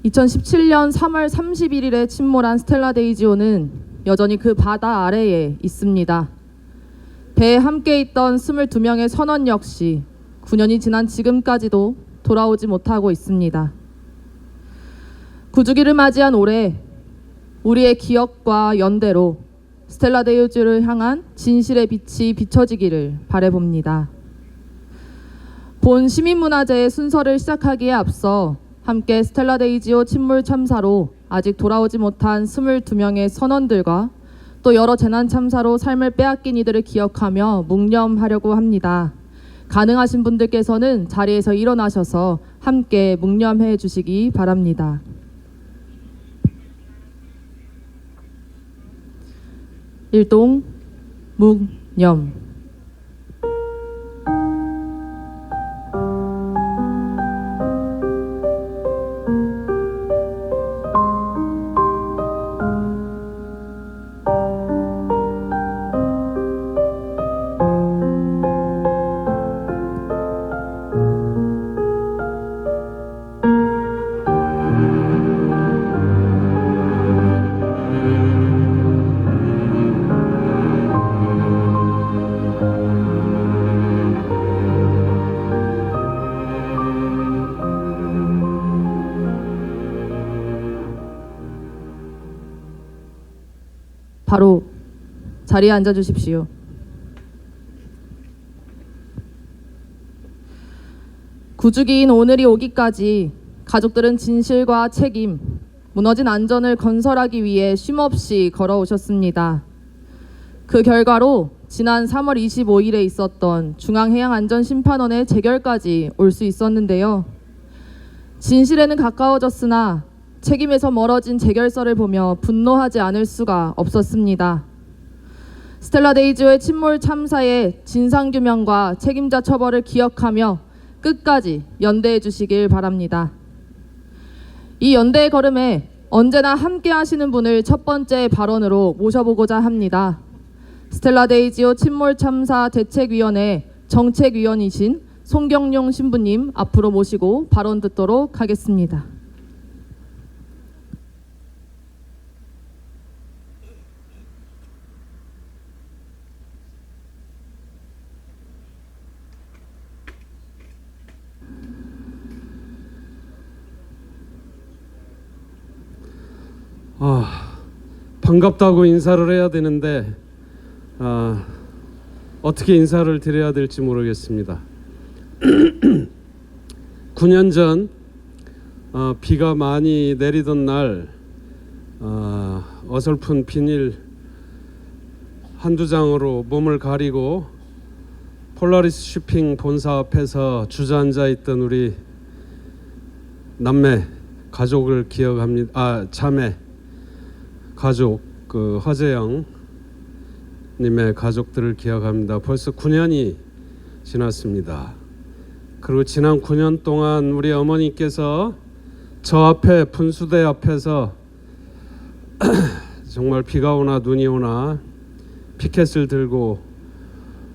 2017년 3월 31일에 침몰한 스텔라 데이지오는 여전히 그 바다 아래에 있습니다. 배에 함께 있던 22명의 선원 역시 9년이 지난 지금까지도 돌아오지 못하고 있습니다. 구주기를 맞이한 올해 우리의 기억과 연대로 스텔라 데이지오를 향한 진실의 빛이 비춰지기를 바라봅니다. 본 시민문화제의 순서를 시작하기에 앞서 함께 스텔라 데이지오 침몰 참사로 아직 돌아오지 못한 22명의 선원들과 또 여러 재난 참사로 삶을 빼앗긴 이들을 기억하며 묵념하려고 합니다. 가능하신 분들께서는 자리에서 일어나셔서 함께 묵념해 주시기 바랍니다. 일동 묵념. 바로 자리에 앉아 주십시오. 구주기인 오늘이 오기까지 가족들은 진실과 책임, 무너진 안전을 건설하기 위해 쉼없이 걸어오셨습니다. 그 결과로 지난 3월 25일에 있었던 중앙해양안전심판원의 재결까지 올 수 있었는데요. 진실에는 가까워졌으나 책임에서 멀어진 재결서를 보며 분노하지 않을 수가 없었습니다. 스텔라 데이지오의 침몰 참사의 진상규명과 책임자 처벌을 기억하며 끝까지 연대해 주시길 바랍니다. 이 연대의 걸음에 언제나 함께 하시는 분을 첫 번째 발언으로 모셔보고자 합니다. 스텔라 데이지오 침몰 참사 대책위원회 정책위원이신 송경용 신부님 앞으로 모시고 발언 듣도록 하겠습니다. 반갑다고 인사를 해야 되는데 어떻게 인사를 드려야 될지 모르겠습니다. 9년 전 비가 많이 내리던 날 어설픈 비닐 한두 장으로 몸을 가리고 폴라리스 쇼핑 본사 앞에서 주저앉아 있던 우리 남매 가족을 기억합니다. 자매 가족 허재영 님의 가족들을 기억합니다. 벌써 9년이 지났습니다. 그리고 지난 9년 동안 우리 어머니께서 저 앞에 분수대 앞에서 정말 비가 오나 눈이 오나 피켓을 들고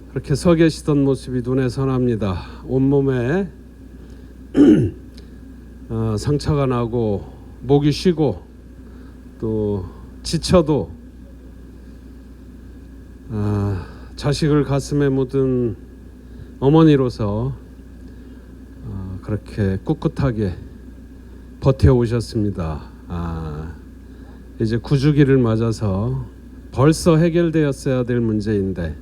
그렇게 서 계시던 모습이 눈에 선합니다. 온몸에 상처가 나고 목이 쉬고 또 지쳐도 자식을 가슴에 묻은 어머니로서 그렇게 꿋꿋하게 버텨오셨습니다. 이제 구주기를 맞아서 벌써 해결되었어야 될 문제인데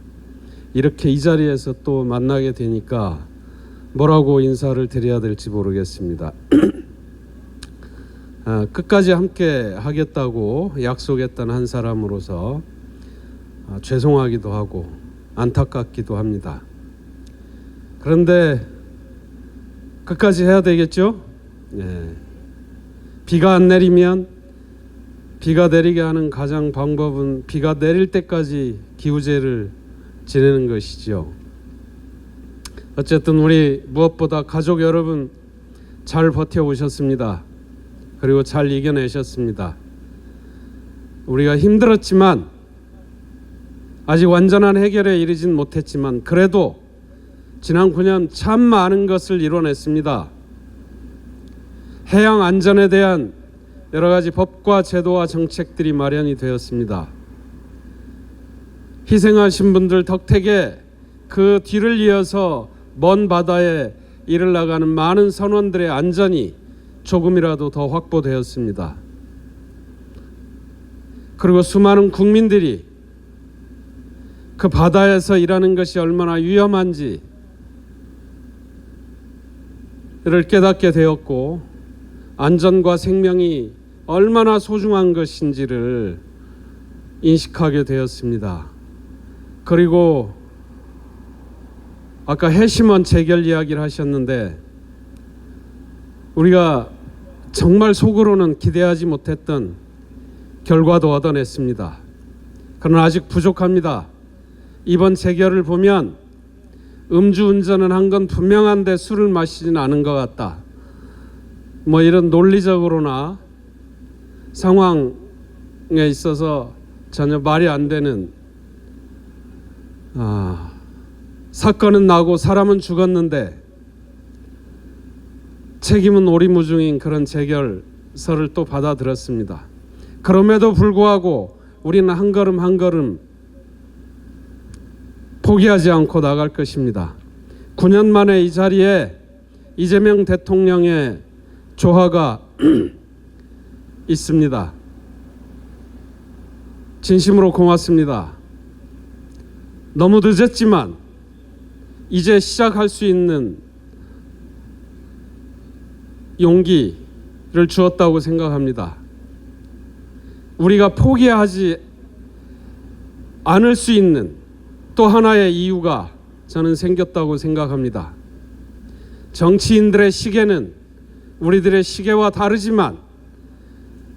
이렇게 이 자리에서 또 만나게 되니까 뭐라고 인사를 드려야 될지 모르겠습니다. 끝까지 함께 하겠다고 약속했던 한 사람으로서 죄송하기도 하고 안타깝기도 합니다. 그런데 끝까지 해야 되겠죠? 네. 비가 안 내리면 비가 내리게 하는 가장 방법은 비가 내릴 때까지 기우제를 지내는 것이죠. 어쨌든 우리 무엇보다 가족 여러분 잘 버텨오셨습니다. 그리고 잘 이겨내셨습니다. 우리가 힘들었지만 아직 완전한 해결에 이르진 못했지만 그래도 지난 9년 참 많은 것을 이뤄냈습니다. 해양 안전에 대한 여러 가지 법과 제도와 정책들이 마련이 되었습니다. 희생하신 분들 덕택에 그 뒤를 이어서 먼 바다에 일을 나가는 많은 선원들의 안전이 조금이라도 더 확보되었습니다. 그리고 수많은 국민들이 그 바다에서 일하는 것이 얼마나 위험한지를 깨닫게 되었고, 안전과 생명이 얼마나 소중한 것인지를 인식하게 되었습니다. 그리고 아까 해심원 재결 이야기를 하셨는데, 우리가 정말 속으로는 기대하지 못했던 결과도 얻어냈습니다. 그러나 아직 부족합니다. 이번 재결을 보면 음주운전은 한 건 분명한데 술을 마시지는 않은 것 같다, 뭐 이런 논리적으로나 상황에 있어서 전혀 말이 안 되는 사건은 나고 사람은 죽었는데 책임은 오리무중인 그런 재결서를 또 받아들였습니다. 그럼에도 불구하고 우리는 한 걸음 한 걸음 포기하지 않고 나갈 것입니다. 9년 만에 이 자리에 이재명 대통령의 조화가 있습니다. 진심으로 고맙습니다. 너무 늦었지만 이제 시작할 수 있는 용기를 주었다고 생각합니다. 우리가 포기하지 않을 수 있는 또 하나의 이유가 저는 생겼다고 생각합니다. 정치인들의 시계는 우리들의 시계와 다르지만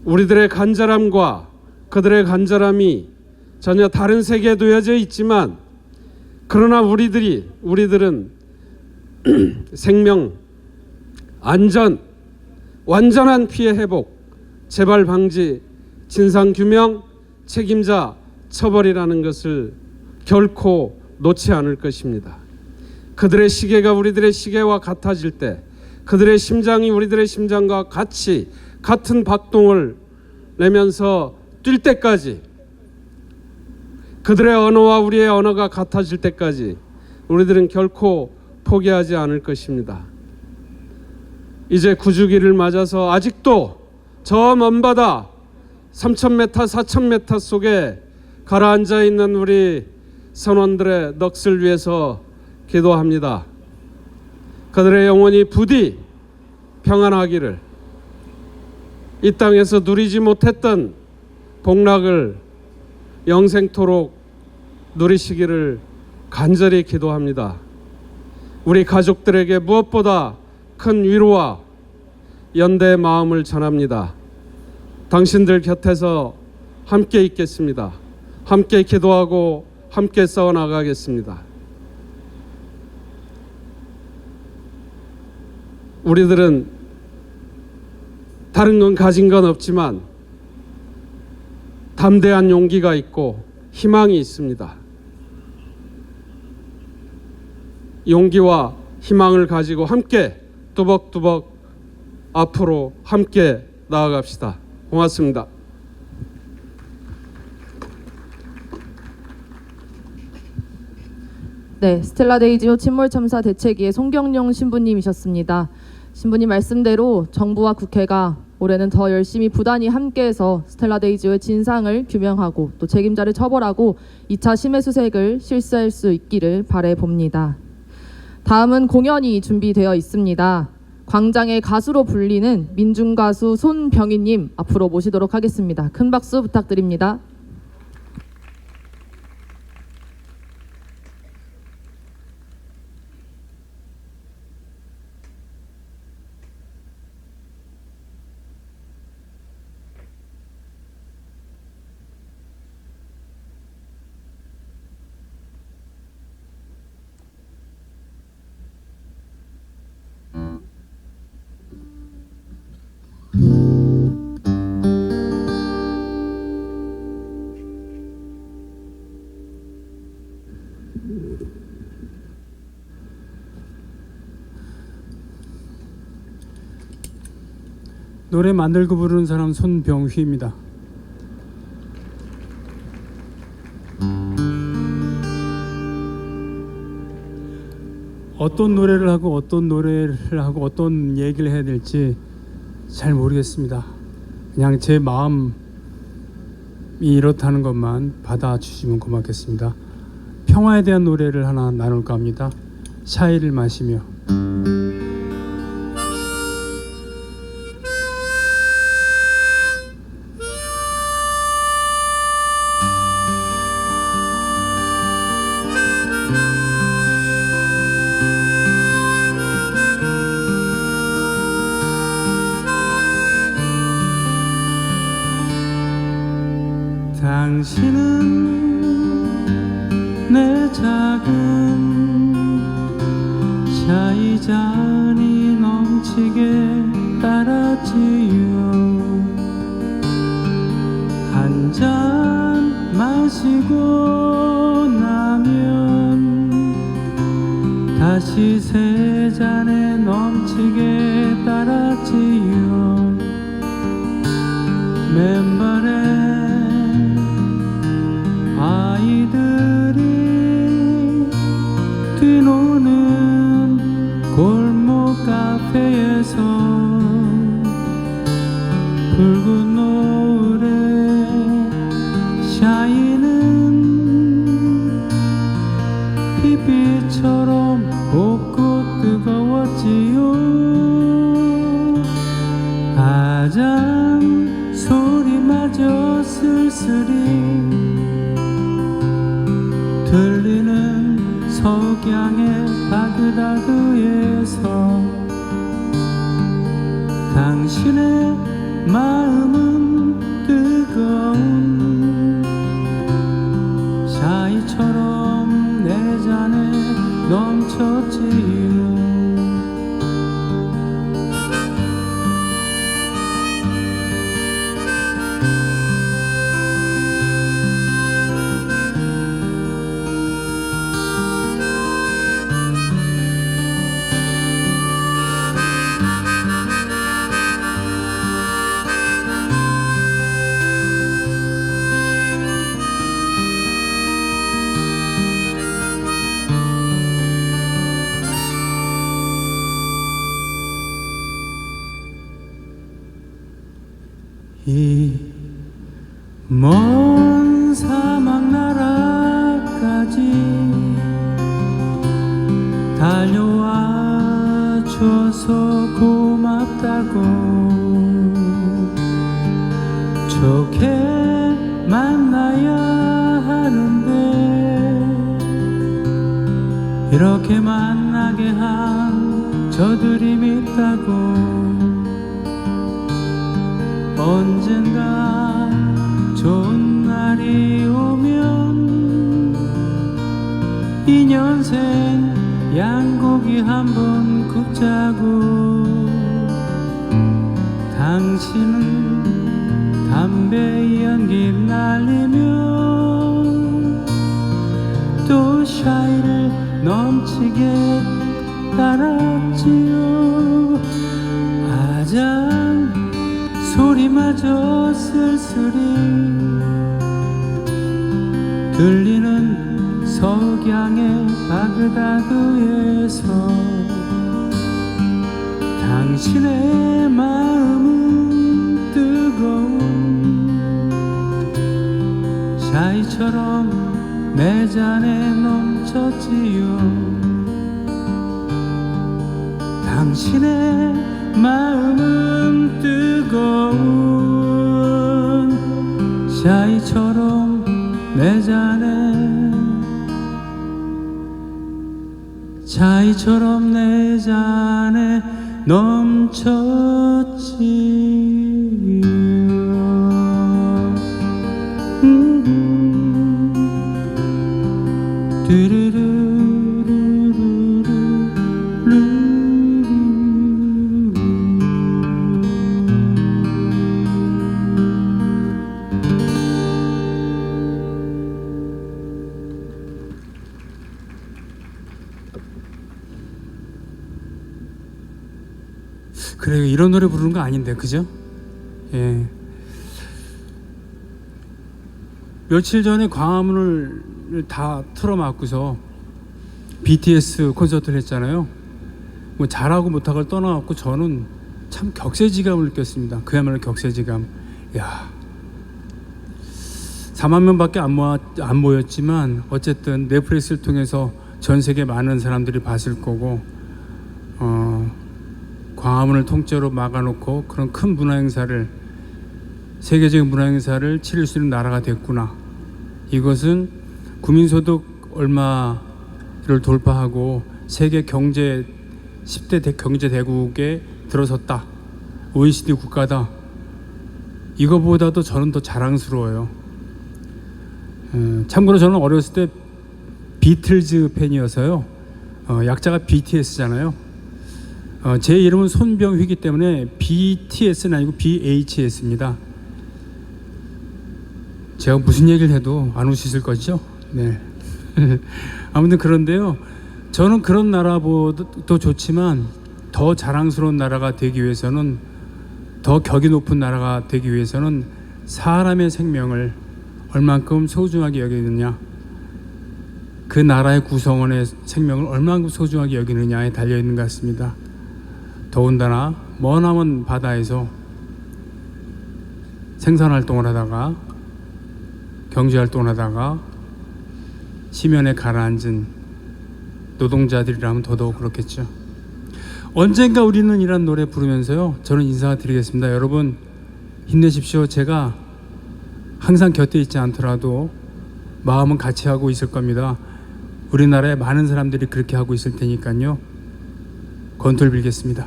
우리들의 간절함과 그들의 간절함이 전혀 다른 세계에 놓여져 있지만, 그러나 우리들은 생명, 안전, 완전한 피해 회복, 재발 방지, 진상 규명, 책임자 처벌이라는 것을 결코 놓지 않을 것입니다. 그들의 시계가 우리들의 시계와 같아질 때, 그들의 심장이 우리들의 심장과 같은 박동을 내면서 뛸 때까지, 그들의 언어와 우리의 언어가 같아질 때까지 우리들은 결코 포기하지 않을 것입니다. 이제 9주기를 맞아서 아직도 저 먼 바다 3,000m, 4,000m 속에 가라앉아 있는 우리 선원들의 넋을 위해서 기도합니다. 그들의 영혼이 부디 평안하기를, 이 땅에서 누리지 못했던 복락을 영생토록 누리시기를 간절히 기도합니다. 우리 가족들에게 무엇보다 큰 위로와 연대의 마음을 전합니다. 당신들 곁에서 함께 있겠습니다. 함께 기도하고 함께 싸워나가겠습니다. 우리들은 다른 건 가진 건 없지만 담대한 용기가 있고 희망이 있습니다. 용기와 희망을 가지고 함께 뚜벅뚜벅 앞으로 함께 나아갑시다. 고맙습니다. 네, 스텔라데이지호 침몰참사 대책위의 송경용 신부님이셨습니다. 신부님 말씀대로 정부와 국회가 올해는 더 열심히 부단히 함께해서 스텔라데이지호의 진상을 규명하고 또 책임자를 처벌하고 2차 심해수색을 실시할 수 있기를 바라봅니다. 다음은 공연이 준비되어 있습니다. 광장의 가수로 불리는 민중가수 손병희님 앞으로 모시도록 하겠습니다. 큰 박수 부탁드립니다. 노래 만들고 부르는 사람 손병휘입니다. 어떤 노래를 하고 어떤 얘기를 해야 될지 잘 모르겠습니다. 그냥 제 마음이 이렇다는 것만 받아주시면 고맙겠습니다. 평화에 대한 노래를 하나 나눌까 합니다. 샤이를 마시며. 당신은 내 작은 샤이 잔이 넘치게 따랐지요. 한 잔 마시고 나면 다시 세 잔에 넘치게 따랐지요. 맨발에 아이들이 뛰노는 골목 카페에서 붉은 노을에 샤이는 햇빛처럼 곱고 뜨거웠지요. 아장 소리마저 쓸쓸히 들리는 석양의 바그다드에서 당신의 마음은 뜨거운 샤이처럼 내 잔에 넘쳤지요. 이 먼 사막 나라까지 달려와 줘서 고맙다고 좋게 만나야 하는데 이렇게 만나게 한 저들이 밉다고. 언젠가 좋은 날이 오면 인연생 양고기 한번 굽자고. 당신은 담배 연기 날리며 또 샤이를 넘치게 따랐지요. 아장 소리마저 쓸쓸히 들리는 석양의 바그다드에서 당신의 마음은 뜨거운 샤이처럼 내 잔에 넘쳤지요. 당신의 마음은 뜨거운 샤이처럼 내 잔에 샤이처럼 내 잔에 넘쳤지요. 그래요. 이런 노래 부르는 거 아닌데, 그죠? 예. 며칠 전에 광화문을 다 틀어막고서 BTS 콘서트를 했잖아요. 뭐 잘하고 못하고를 떠나갖고 저는 참 격세지감을 느꼈습니다. 그야말로 격세지감. 야, 4만 명밖에 안 모였지만 어쨌든 넷플릭스를 통해서 전 세계 많은 사람들이 봤을 거고, 광화문을 통째로 막아놓고 그런 큰 문화 행사를, 세계적인 문화 행사를 치를 수 있는 나라가 됐구나. 이것은 국민소득 얼마를 돌파하고 세계 경제 10대 경제 대국에 들어섰다. OECD 국가다. 이거보다도 저는 더 자랑스러워요. 참고로 저는 어렸을 때 비틀즈 팬이어서요. 약자가 BTS잖아요. 제 이름은 손병휘기 때문에 BTS는 아니고 BHS입니다. 제가 무슨 얘기를 해도 안 웃으실 거죠? 네. 아무튼 그런데요. 저는 그런 나라보다도 좋지만 더 자랑스러운 나라가 되기 위해서는, 더 격이 높은 나라가 되기 위해서는 사람의 생명을 얼만큼 소중하게 여기느냐, 그 나라의 구성원의 생명을 얼만큼 소중하게 여기느냐에 달려있는 것 같습니다. 더군다나 머나먼 바다에서 생산활동을 하다가, 경제활동을 하다가 심연에 가라앉은 노동자들이라면 더더욱 그렇겠죠. 언젠가 우리는 이란 노래 부르면서요, 저는 인사드리겠습니다. 여러분 힘내십시오. 제가 항상 곁에 있지 않더라도 마음은 같이 하고 있을 겁니다. 우리나라에 많은 사람들이 그렇게 하고 있을 테니까요. 건투를 빌겠습니다.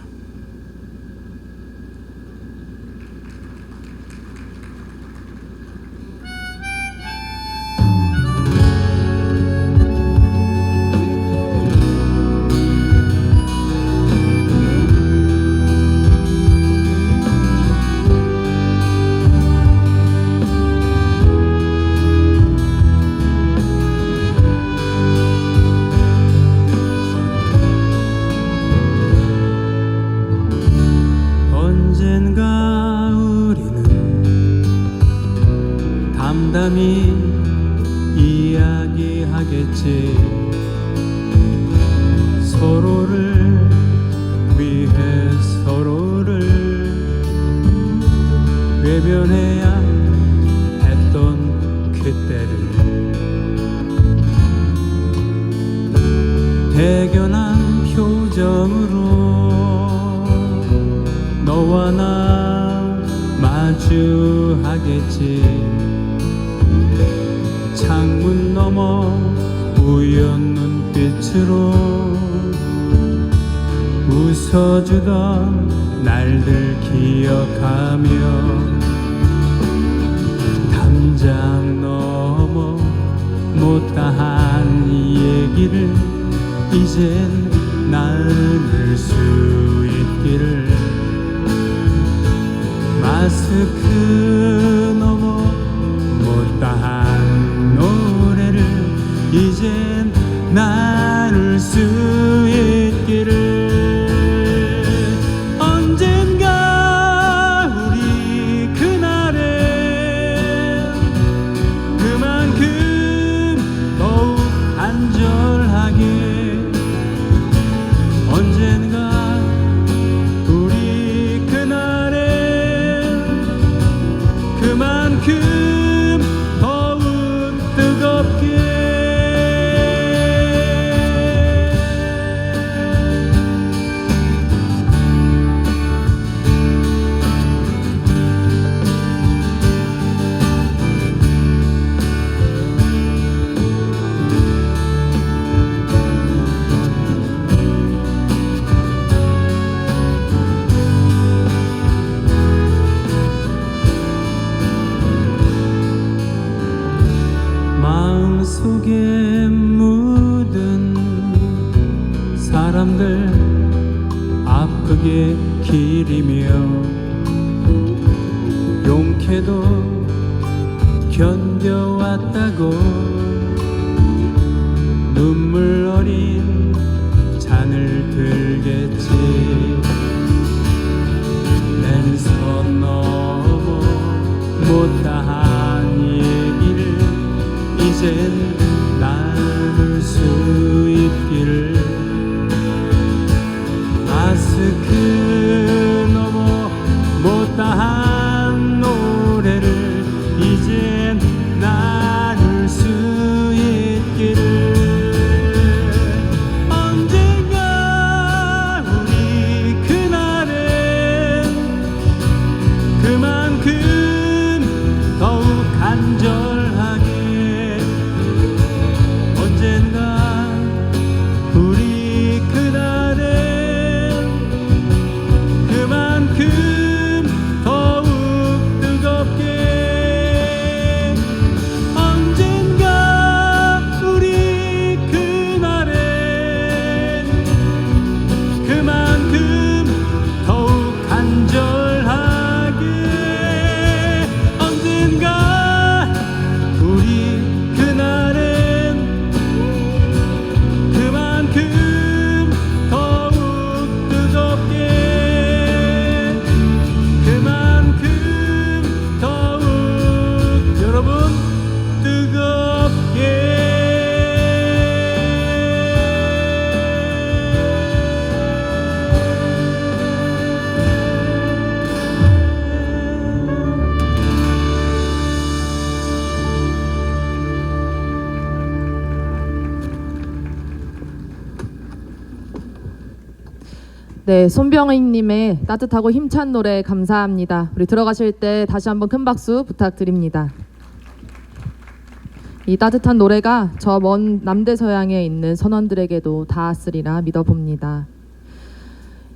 언젠가 우리는 담담히 이야기하겠지. 서로를 위해 서로를 외면해야 했던 그때를 대견한 표정으로 너와 나 마주하겠지. 창문 너머 우연 눈빛으로 웃어주던 날들 기억하며 담장 넘어 못다한 얘기를 이젠 나눌 수 있기를. 마스크 넘어 못다한 노래를 이젠 나눌 수 있기를. 언젠가 우리 그날에 그만큼 더욱 간절하게, 언젠가 우리 그날에 그만큼 더욱 뜨겁게 마음속에 묻은 사람들 아프게 기리며 용케도 견뎌왔다고 눈물 어린 잔을 들겠지. 못다한 노래를 이젠 나눌 수 있기를. 언젠가 우리 그날엔 그만큼 더욱 간절하게, 언젠가 우리 그날엔 그만큼 더욱 뜨겁게, 언젠가 우리 그날엔 그만큼 더욱 간절하게, 언젠가 우리 그날엔 그만큼 더욱 뜨겁게, 그만큼 더욱 여러분 뜨겁게. 네, 손병희님의 따뜻하고 힘찬 노래 감사합니다. 우리 들어가실 때 다시 한번 큰 박수 부탁드립니다. 이 따뜻한 노래가 저 먼 남대서양에 있는 선원들에게도 닿았으리라 믿어봅니다.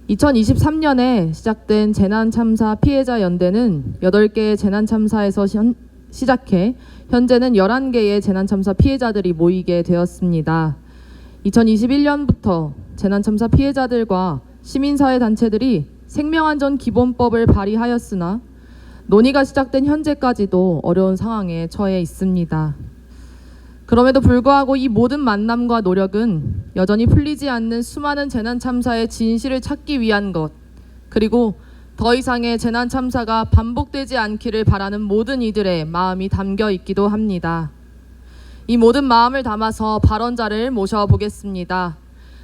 2023년에 시작된 재난참사 피해자 연대는 8개의 재난참사에서 시작해 현재는 11개의 재난참사 피해자들이 모이게 되었습니다. 2021년부터 재난참사 피해자들과 시민사회 단체들이 생명안전기본법을 발의하였으나 논의가 시작된 현재까지도 어려운 상황에 처해 있습니다. 그럼에도 불구하고 이 모든 만남과 노력은 여전히 풀리지 않는 수많은 재난참사의 진실을 찾기 위한 것, 그리고 더 이상의 재난참사가 반복되지 않기를 바라는 모든 이들의 마음이 담겨 있기도 합니다. 이 모든 마음을 담아서 발언자를 모셔보겠습니다.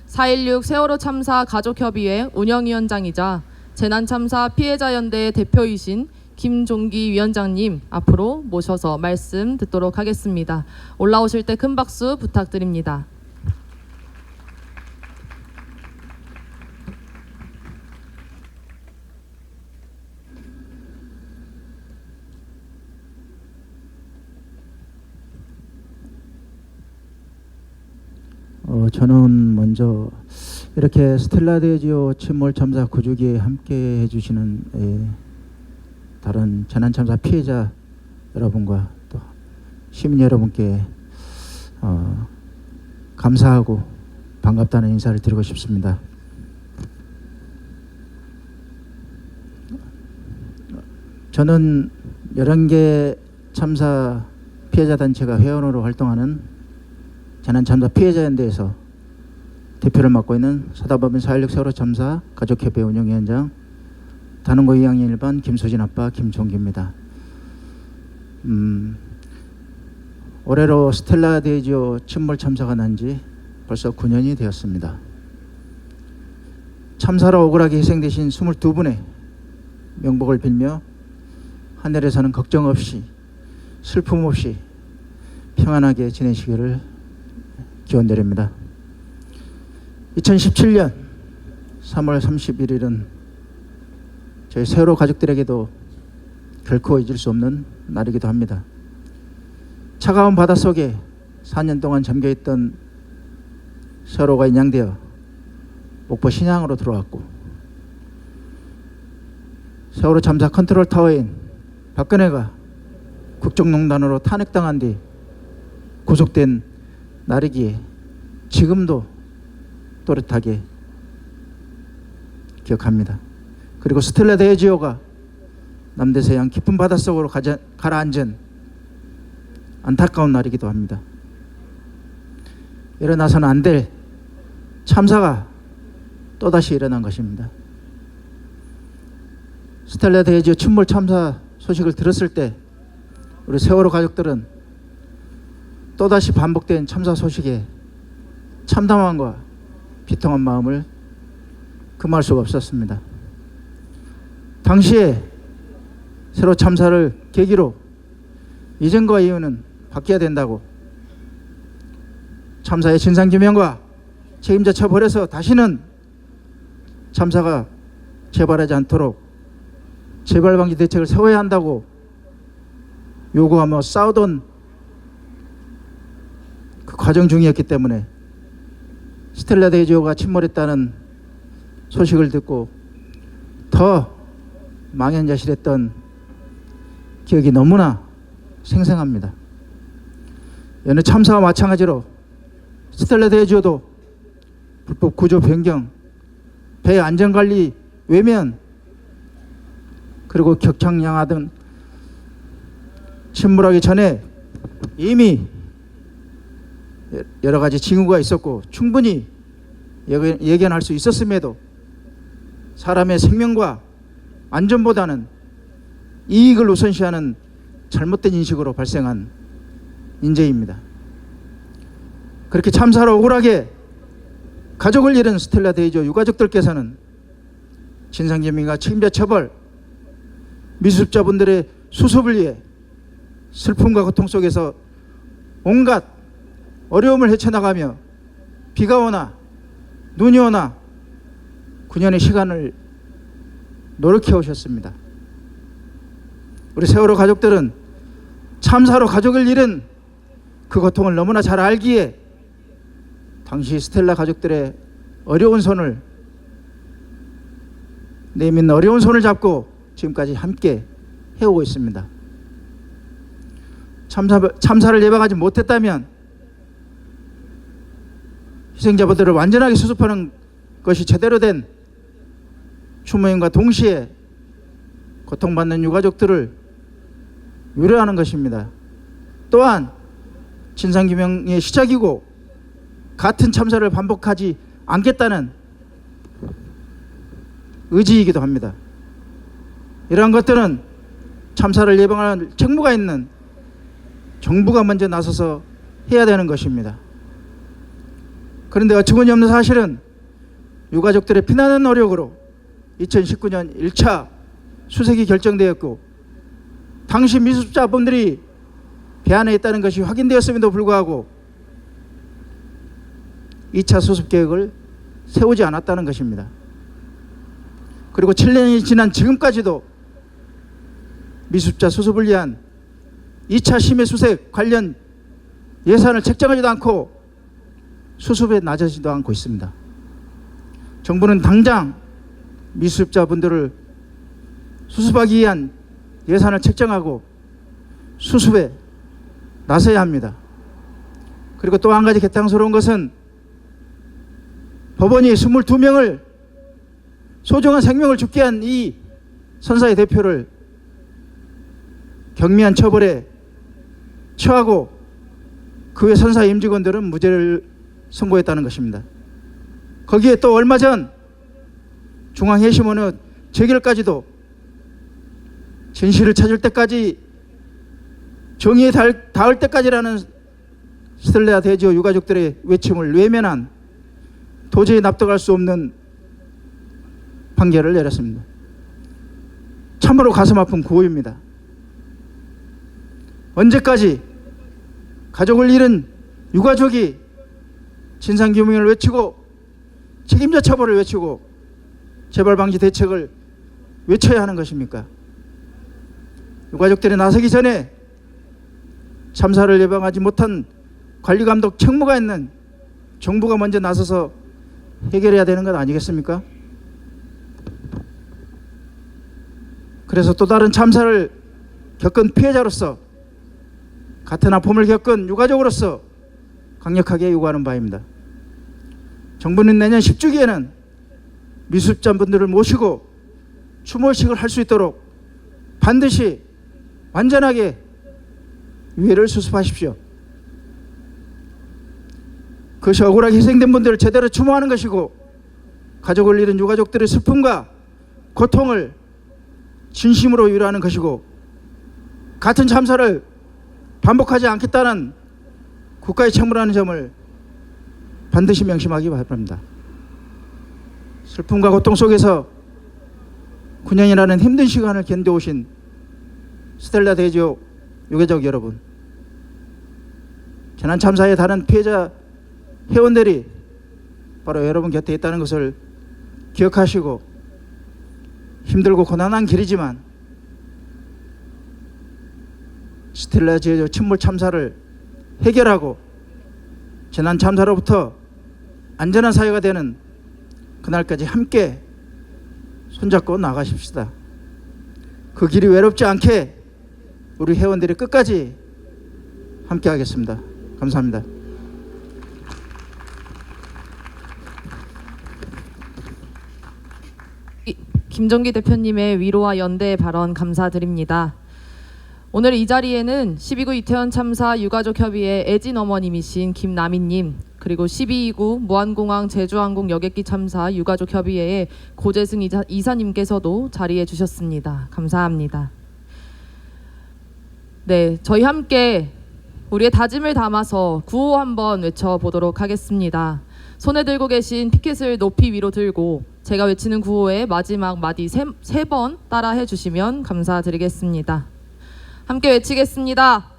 4.16 세월호 참사 가족협의회 운영위원장이자 재난참사 피해자연대의 대표이신 김종기 위원장님 앞으로 모셔서 말씀 듣도록 하겠습니다. 올라오실 때 큰 박수 부탁드립니다. 저는 먼저 이렇게 스텔라 데지오 침몰 참사 구조기에 함께 해주시는 다른 재난참사 피해자 여러분과 또 시민 여러분께 감사하고 반갑다는 인사를 드리고 싶습니다. 저는 11개 참사 피해자 단체가 회원으로 활동하는 재난참사 피해자연대에서 대표를 맡고 있는 사다법인 4.16 세월호 참사 가족협회 운영위원장 단원고 2학년 1반 김소진 아빠 김종기입니다. 올해로 스텔라 데지오 침몰 참사가 난 지 벌써 9년이 되었습니다. 참사로 억울하게 희생되신 22분의 명복을 빌며 하늘에서는 걱정 없이 슬픔 없이 평안하게 지내시기를 기원드립니다. 2017년 3월 31일은 저희 세월호 가족들에게도 결코 잊을 수 없는 날이기도 합니다. 차가운 바닷속에 4년 동안 잠겨있던 세월호가 인양되어 목포 신양으로 들어왔고, 세월호 참사 컨트롤 타워인 박근혜가 국정농단으로 탄핵당한 뒤 구속된 날이기에 지금도 또렷하게 기억합니다. 그리고 스텔라 데지오가 남대서양 깊은 바닷속으로 가라앉은 안타까운 날이기도 합니다. 일어나서는 안 될 참사가 또다시 일어난 것입니다. 스텔라 데지오 침몰 참사 소식을 들었을 때 우리 세월호 가족들은 또다시 반복된 참사 소식에 참담함과 비통한 마음을 금할 수가 없었습니다. 당시에 새로 참사를 계기로 이전과 이후는 바뀌어야 된다고, 참사의 진상규명과 책임자 처벌에서 다시는 참사가 재발하지 않도록 재발방지 대책을 세워야 한다고 요구하며 싸우던 그 과정 중이었기 때문에 스텔라 대지오가 침몰했다는 소식을 듣고 더 망연자실했던 기억이 너무나 생생합니다. 여느 참사와 마찬가지로 스텔라 대지오도 불법 구조 변경, 배 안전관리 외면, 그리고 격창 양화 등 침몰하기 전에 이미 여러 가지 징후가 있었고 충분히 예견할 수 있었음에도 사람의 생명과 안전보다는 이익을 우선시하는 잘못된 인식으로 발생한 인재입니다. 그렇게 참사로 억울하게 가족을 잃은 스텔라 데이지오 유가족들께서는 진상규명과 책임자 처벌, 미수습자분들의 수습을 위해 슬픔과 고통 속에서 온갖 어려움을 헤쳐나가며 비가 오나 눈이 오나 9년의 시간을 노력해 오셨습니다. 우리 세월호 가족들은 참사로 가족을 잃은 그 고통을 너무나 잘 알기에 당시 스텔라 가족들의 어려운 손을 내민 어려운 손을 잡고 지금까지 함께 해오고 있습니다. 참사를 예방하지 못했다면 희생자분들을 완전하게 수습하는 것이 제대로 된 추모임과 동시에 고통받는 유가족들을 위로하는 것입니다. 또한 진상규명의 시작이고 같은 참사를 반복하지 않겠다는 의지이기도 합니다. 이러한 것들은 참사를 예방하는 책무가 있는 정부가 먼저 나서서 해야 되는 것입니다. 그런데 어처구니없는 사실은 유가족들의 피나는 노력으로 2019년 1차 수색이 결정되었고 당시 미수습자분들이 배 안에 있다는 것이 확인되었음에도 불구하고 2차 수습 계획을 세우지 않았다는 것입니다. 그리고 7년이 지난 지금까지도 미수습자 수습을 위한 2차 심해 수색 관련 예산을 책정하지도 않고 수습에 나서지도 않고 있습니다. 정부는 당장 미수습자분들을 수습하기 위한 예산을 책정하고 수습에 나서야 합니다. 그리고 또 한 가지 개탄스러운 것은 법원이 22명을 소중한 생명을 죽게 한 이 선사의 대표를 경미한 처벌에 처하고 그 외 선사 임직원들은 무죄를 선고했다는 것입니다. 거기에 또 얼마 전 중앙해심원의 재결까지도 진실을 찾을 때까지 정의에 닿을 때까지라는 스텔라 데이지오 유가족들의 외침을 외면한 도저히 납득할 수 없는 판결을 내렸습니다. 참으로 가슴 아픈 고의입니다. 언제까지 가족을 잃은 유가족이 진상규명을 외치고 책임자 처벌을 외치고 재발방지 대책을 외쳐야 하는 것입니까? 유가족들이 나서기 전에 참사를 예방하지 못한 관리감독 책무가 있는 정부가 먼저 나서서 해결해야 되는 것 아니겠습니까? 그래서 또 다른 참사를 겪은 피해자로서 같은 아픔을 겪은 유가족으로서 강력하게 요구하는 바입니다. 정부는 내년 10주기에는 미수습자분들을 모시고 추모식을 할 수 있도록 반드시 완전하게 유해를 수습하십시오. 그것이 억울하게 희생된 분들을 제대로 추모하는 것이고 가족을 잃은 유가족들의 슬픔과 고통을 진심으로 위로하는 것이고 같은 참사를 반복하지 않겠다는 국가의 책무라는 점을 반드시 명심하기 바랍니다. 슬픔과 고통 속에서 9년이라는 힘든 시간을 견뎌오신 스텔라 대지오 유가족 여러분, 재난 참사의 다른 피해자 회원들이 바로 여러분 곁에 있다는 것을 기억하시고, 힘들고 고난한 길이지만 스텔라 대지오 침몰 참사를 해결하고 재난 참사로부터 안전한 사회가 되는 그날까지 함께 손잡고 나가십시다. 그 길이 외롭지 않게 우리 회원들이 끝까지 함께 하겠습니다. 감사합니다. 김정기 대표님의 위로와 연대 발언 감사드립니다. 오늘 이 자리에는 12구 이태원 참사 유가족 협의회 애진 어머님이신 김남희님, 그리고 12.29 무안공항 제주항공 여객기 참사 유가족 협의회의 고재승 이사님께서도 자리해 주셨습니다. 감사합니다. 네, 저희 함께 우리의 다짐을 담아서 구호 한번 외쳐보도록 하겠습니다. 손에 들고 계신 피켓을 높이 위로 들고 제가 외치는 구호의 마지막 마디 세 번 따라 해주시면 감사드리겠습니다. 함께 외치겠습니다.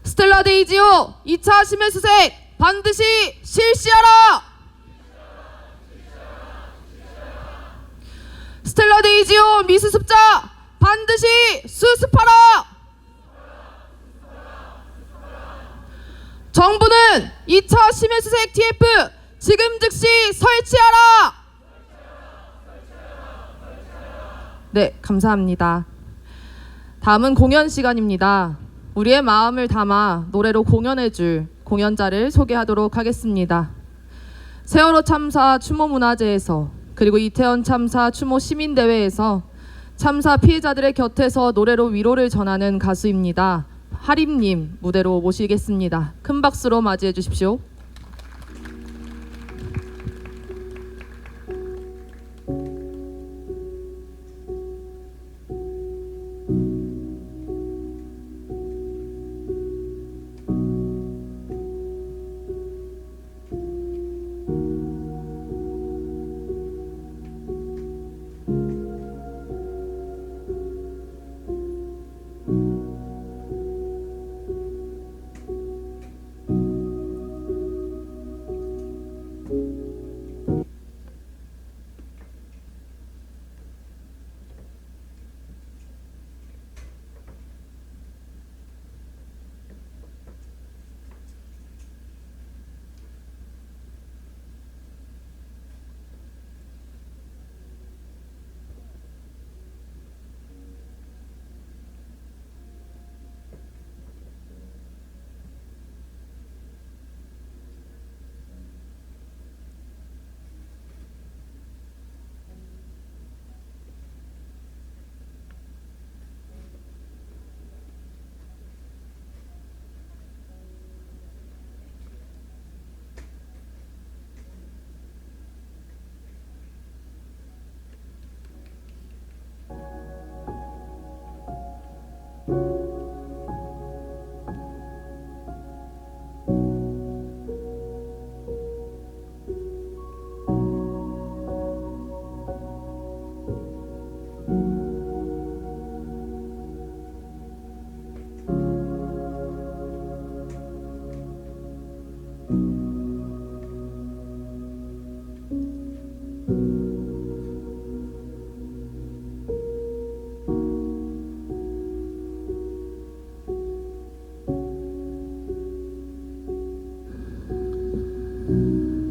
스텔라 데이지오 2차 심해수색 반드시 실시하라! 스텔라 데이지오 미수습자 반드시 수습하라! 정부는 2차 심해수색 TF 지금 즉시 설치하라! 네, 감사합니다. 다음은 공연 시간입니다. 우리의 마음을 담아 노래로 공연해줄 공연자를 소개하도록 하겠습니다. 세월호 참사 추모 문화제에서, 그리고 이태원 참사 추모 시민대회에서 참사 피해자들의 곁에서 노래로 위로를 전하는 가수입니다. 하림님 무대로 모시겠습니다. 큰 박수로 맞이해 주십시오.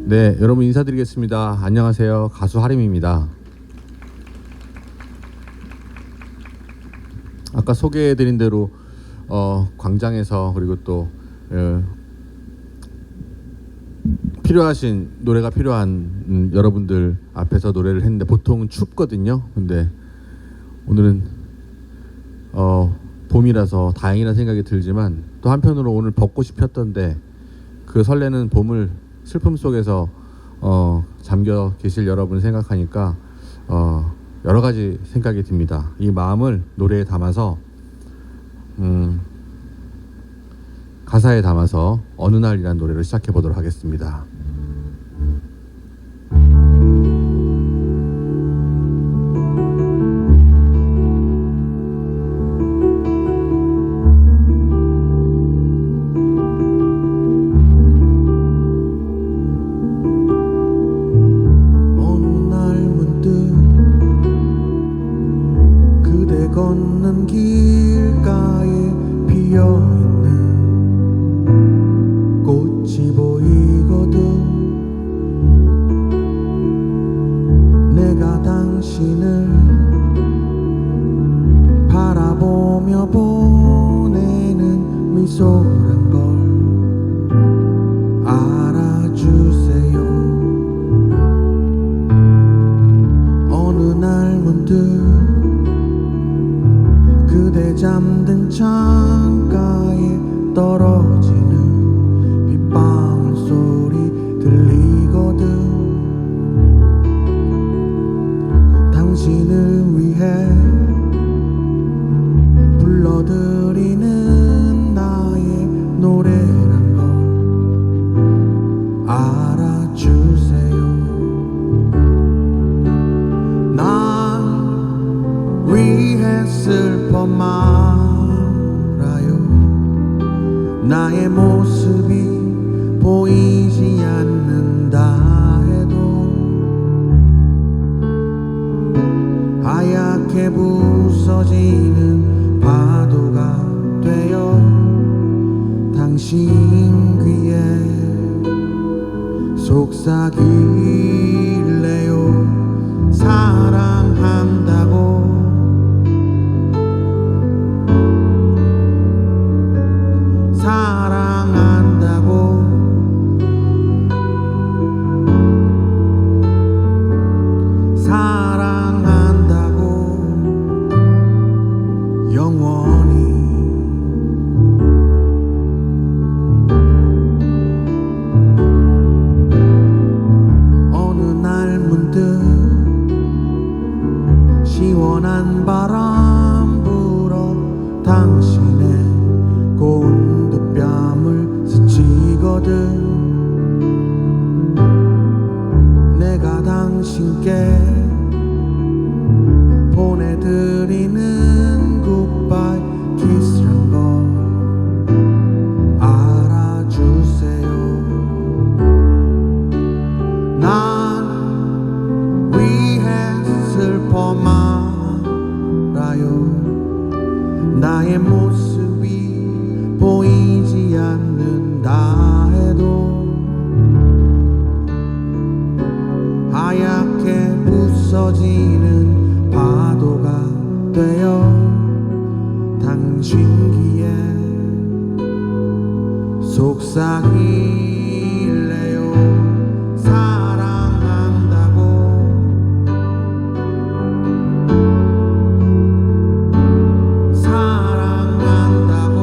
네, 여러분 인사드리겠습니다. 안녕하세요. 가수 하림입니다. 아까 소개해드린 대로 광장에서, 그리고 또 필요하신 노래가 필요한 여러분들 앞에서 노래를 했는데 보통은 춥거든요. 근데 오늘은 봄이라서 다행이라는 생각이 들지만, 또 한편으로 오늘 벚꽃이 폈던데 그 설레는 봄을 슬픔 속에서 잠겨 계실 여러분 생각하니까 여러 가지 생각이 듭니다. 이 마음을 노래에 담아서 가사에 담아서 어느 날이라는 노래를 시작해 보도록 하겠습니다. 길가에 피어있는 꽃이 보이거든. 내가 당신을 바라보며 보내는 미소란 걸 알아주세요. 어느 날 문득 그대 잠든 창가에 떨어지는 빗방울 소리 들리거든. 당신을 위해 불러드리는 나의 노래란 걸 알아주세요. 날 위해 슬퍼 말아요. 나의 모습이 보이지 않는다 해도 하얗게 부서지는 파도가 되어 당신 귀에 속삭일래요. 사랑한다고 사랑한다고 사랑한다고 영원히. 어느 날 문득 시원한 바람 불어 당신의 고운 듯뺨을 스치거든. 내가 당신께 보내드리는 굿바이 키스란 걸 알아주세요. 날 위해 슬퍼 말아요. 나의 모습이 보이지 않는다 해도 하얗게 부서지는 파도가 되어 당신 귀에 속삭일래요. 사랑한다고 사랑한다고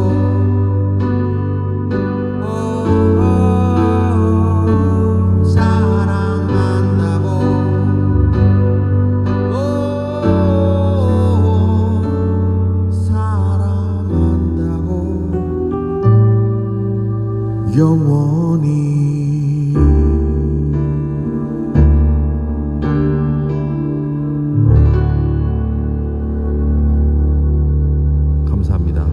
사랑한다고 영원히. 감사합니다.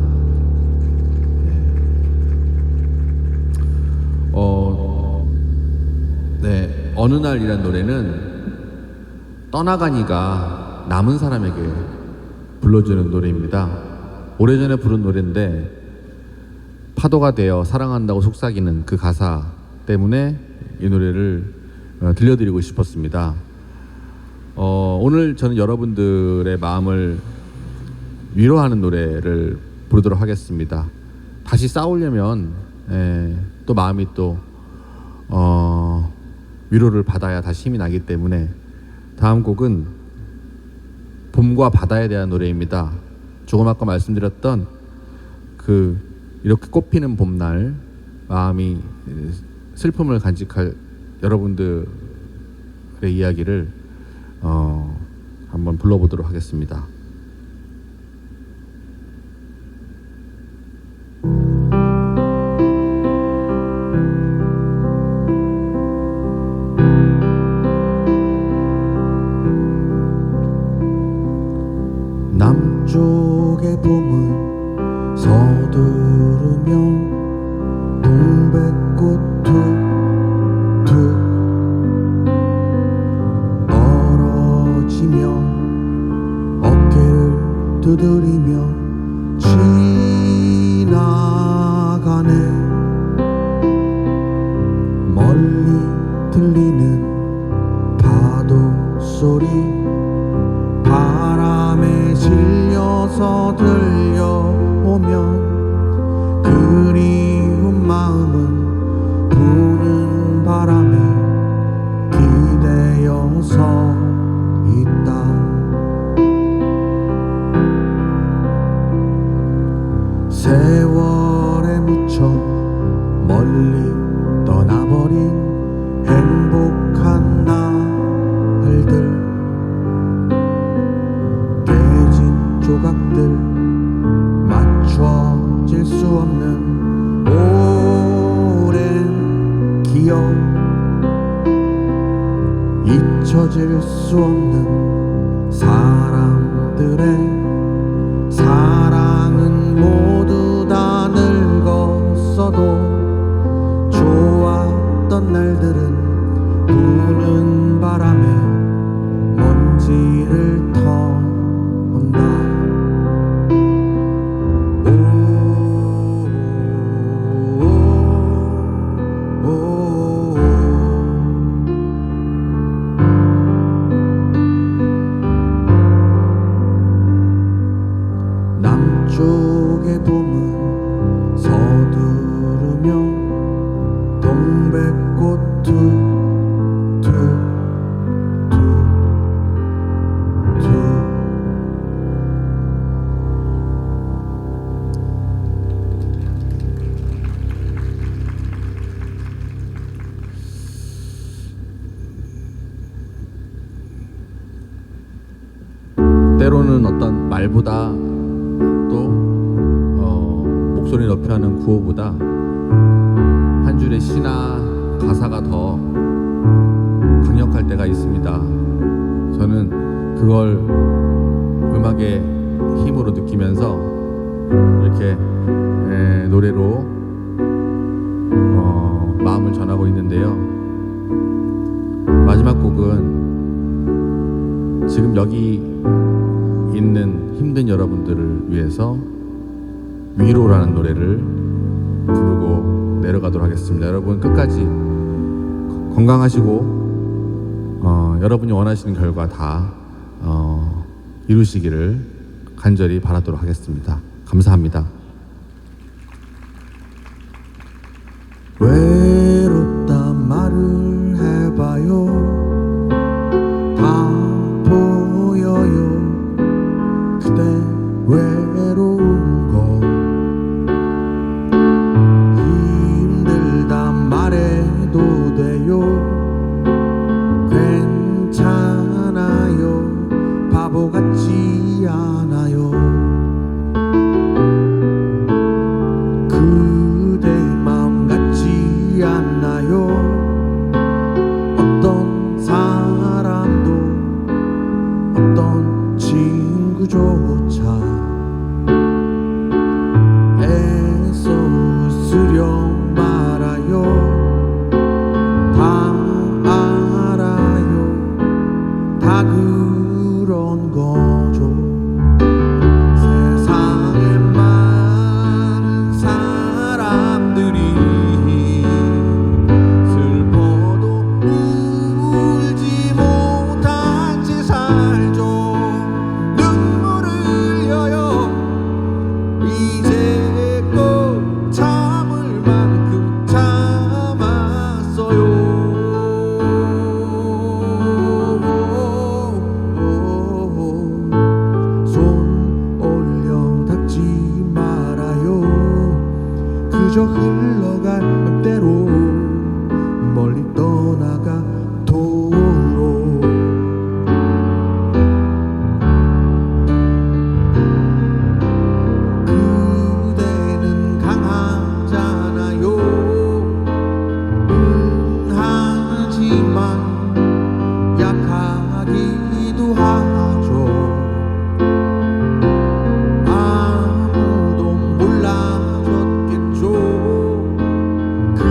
네, 어느 날이란 노래는 떠나가니가 남은 사람에게 불러주는 노래입니다. 오래전에 부른 노래인데 파도가 되어 사랑한다고 속삭이는 그 가사 때문에 이 노래를 들려드리고 싶었습니다. 오늘 저는 여러분들의 마음을 위로하는 노래를 부르도록 하겠습니다. 다시 싸우려면 또 마음이 또 위로를 받아야 다시 힘이 나기 때문에 다음 곡은 봄과 바다에 대한 노래입니다. 조금 아까 말씀드렸던 이렇게 꽃피는 봄날 마음이 슬픔을 간직할 여러분들의 이야기를 한번 불러보도록 하겠습니다. 남쪽의 봄은 서두르며 동백꽃 툭툭 떨어지며 어깨 세월에 묻혀 멀리 떠나버린 행복한 날들, 깨진 조각들, 맞춰질 수 없는 오랜 기억, 잊혀질 수 없는 사람들의 사랑은 모두 다 늙었어도 좋았던 날들은 부는 바람에 먼지를 터온다. 남쪽의 봄은 서두르며 동백꽃 툭툭툭툭 때로는 어떤 말보다 또 목소리 높이 하는 구호보다 한 줄의 시나 가사가 더 강력할 때가 있습니다. 저는 그걸 음악의 힘으로 느끼면서 이렇게 노래로 마음을 전하고 있는데요. 마지막 곡은 지금 여기 있는 힘든 여러분들을 위해서 위로라는 노래를 부르고 내려가도록 하겠습니다. 여러분 끝까지 건강하시고 여러분이 원하시는 결과 다 이루시기를 간절히 바라도록 하겠습니다. 감사합니다. 외롭다 말을 해봐요. 다 보여요. 그대 외로운 거 힘들다 말해도 돼요. 괜찮아요. 바보 같지 않아요. 그대 마음 같지 않나요? 어떤 사람도 어떤 친구조차 애써 웃으려 말아요. 다 알아요. 다 그런 거죠. 세상에 많은 사람들이 슬퍼도 울지 못한 채 살죠. 눈물을 흘려요. 이제껏 참을 만큼 참았어요. 손 올려 닿지 말아요. 그저 흘러갈 맘대로 멀리 떠나가도록. 그대는 강하잖아요. 하지만 약하기도 하죠. 아무도 몰라줬겠죠. 그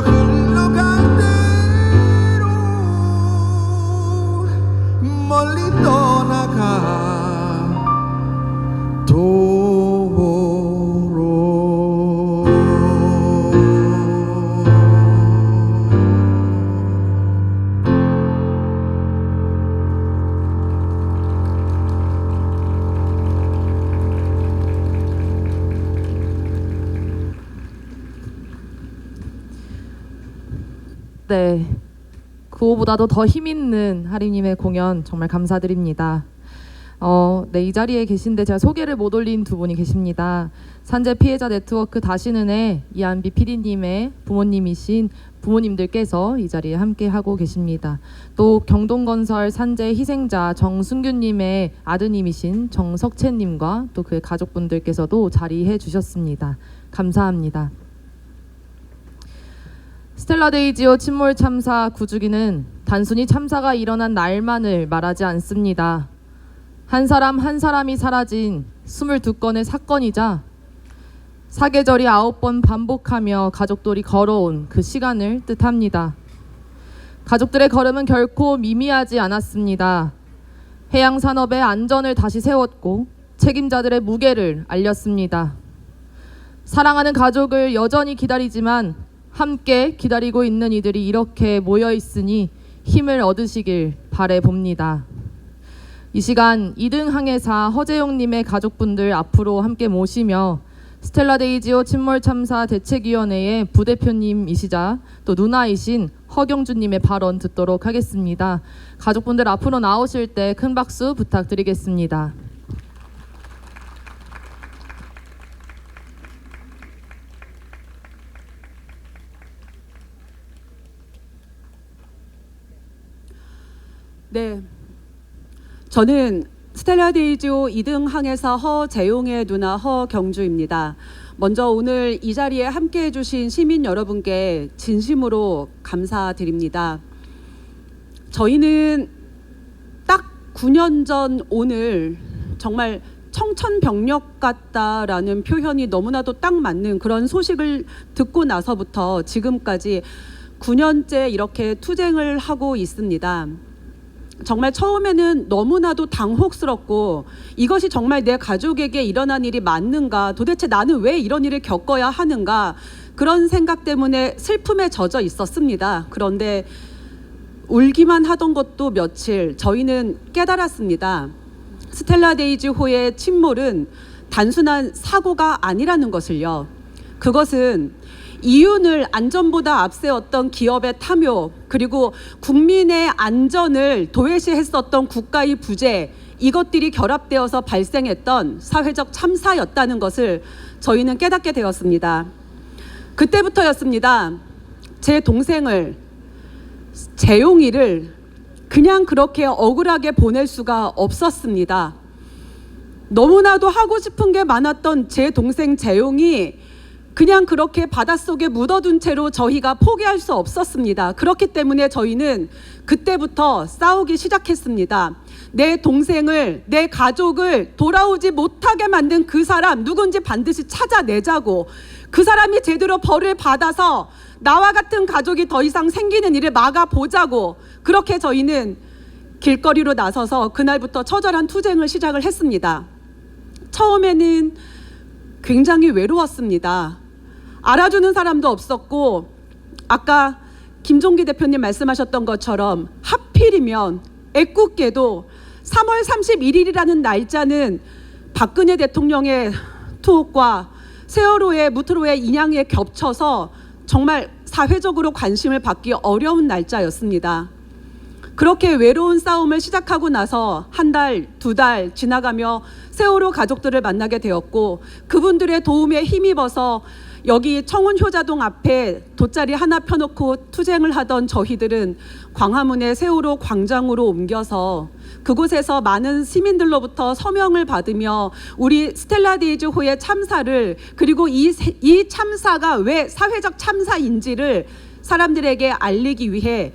흘러갈 대로 멀리 떠나가 도로 네, 그거보다도 더 힘있는 하림님의 공연 정말 감사드립니다. 네, 이 자리에 계신데 제가 소개를 못 올린 두 분이 계십니다. 산재 피해자 네트워크 다시는의 이한비 PD님의 부모님이신 부모님들께서 이 자리에 함께 하고 계십니다. 또 경동건설 산재 희생자 정순규님의 아드님이신 정석채님과 또 그의 가족분들께서도 자리해 주셨습니다. 감사합니다. 스텔라 데이지오 침몰 참사 구주기는 단순히 참사가 일어난 날만을 말하지 않습니다. 한 사람 한 사람이 사라진 22건의 사건이자 사계절이 9번 반복하며 가족들이 걸어온 그 시간을 뜻합니다. 가족들의 걸음은 결코 미미하지 않았습니다. 해양산업의 안전을 다시 세웠고 책임자들의 무게를 알렸습니다. 사랑하는 가족을 여전히 기다리지만 함께 기다리고 있는 이들이 이렇게 모여 있으니 힘을 얻으시길 바라봅니다. 이 시간 2등 항해사 허재용님의 가족분들 앞으로 함께 모시며 스텔라 데이지오 침몰 참사 대책위원회의 부대표님이시자 또 누나이신 허경주님의 발언 듣도록 하겠습니다. 가족분들 앞으로 나오실 때 큰 박수 부탁드리겠습니다. 네, 저는 스텔라 데이지오 2등 항해사 허재용의 누나 허경주입니다. 먼저 오늘 이 자리에 함께해 주신 시민 여러분께 진심으로 감사드립니다. 저희는 딱 9년 전 오늘 정말 청천벽력 같다라는 표현이 너무나도 딱 맞는 그런 소식을 듣고 나서부터 지금까지 9년째 이렇게 투쟁을 하고 있습니다. 정말 처음에는 너무나도 당혹스럽고 이것이 정말 내 가족에게 일어난 일이 맞는가, 도대체 나는 왜 이런 일을 겪어야 하는가, 그런 생각 때문에 슬픔에 젖어 있었습니다. 그런데 울기만 하던 것도 며칠 저희는 깨달았습니다. 스텔라 데이지호의 침몰은 단순한 사고가 아니라는 것을요. 그것은 이윤을 안전보다 앞세웠던 기업의 탐욕, 그리고 국민의 안전을 도외시했었던 국가의 부재, 이것들이 결합되어서 발생했던 사회적 참사였다는 것을 저희는 깨닫게 되었습니다. 그때부터였습니다. 제 동생을, 재용이를 그냥 그렇게 억울하게 보낼 수가 없었습니다. 너무나도 하고 싶은 게 많았던 제 동생 재용이 그냥 그렇게 바닷속에 묻어둔 채로 저희가 포기할 수 없었습니다. 그렇기 때문에 저희는 그때부터 싸우기 시작했습니다. 내 동생을, 내 가족을 돌아오지 못하게 만든 그 사람 누군지 반드시 찾아내자고, 그 사람이 제대로 벌을 받아서 나와 같은 가족이 더 이상 생기는 일을 막아보자고, 그렇게 저희는 길거리로 나서서 그날부터 처절한 투쟁을 시작을 했습니다. 처음에는 굉장히 외로웠습니다. 알아주는 사람도 없었고, 아까 김종기 대표님 말씀하셨던 것처럼 하필이면 애꿎게도 3월 31일이라는 날짜는 박근혜 대통령의 투옥과 세월호의 무트로의 인양에 겹쳐서 정말 사회적으로 관심을 받기 어려운 날짜였습니다. 그렇게 외로운 싸움을 시작하고 나서 한 달, 2달 지나가며 세월호 가족들을 만나게 되었고, 그분들의 도움에 힘입어서 여기 청운 효자동 앞에 돗자리 하나 펴놓고 투쟁을 하던 저희들은 광화문의 세월호 광장으로 옮겨서 그곳에서 많은 시민들로부터 서명을 받으며 우리 스텔라 데이지호의 참사를, 그리고 이 참사가 왜 사회적 참사인지를 사람들에게 알리기 위해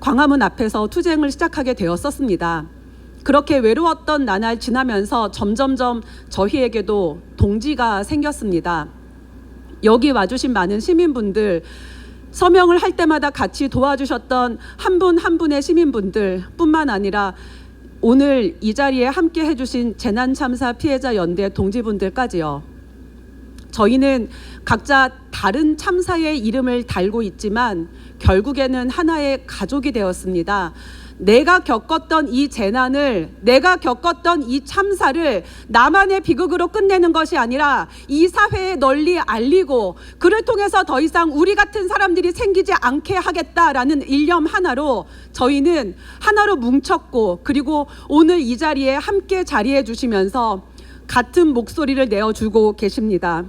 광화문 앞에서 투쟁을 시작하게 되었었습니다. 그렇게 외로웠던 나날 지나면서 점점점 저희에게도 동지가 생겼습니다. 여기 와주신 많은 시민분들, 서명을 할 때마다 같이 도와주셨던 한 분 한 분의 시민분들뿐만 아니라 오늘 이 자리에 함께 해주신 재난참사 피해자 연대 동지분들까지요. 저희는 각자 다른 참사의 이름을 달고 있지만 결국에는 하나의 가족이 되었습니다. 내가 겪었던 이 재난을, 내가 겪었던 이 참사를 나만의 비극으로 끝내는 것이 아니라 이 사회에 널리 알리고 그를 통해서 더 이상 우리 같은 사람들이 생기지 않게 하겠다라는 일념 하나로 저희는 하나로 뭉쳤고, 그리고 오늘 이 자리에 함께 자리해 주시면서 같은 목소리를 내어주고 계십니다.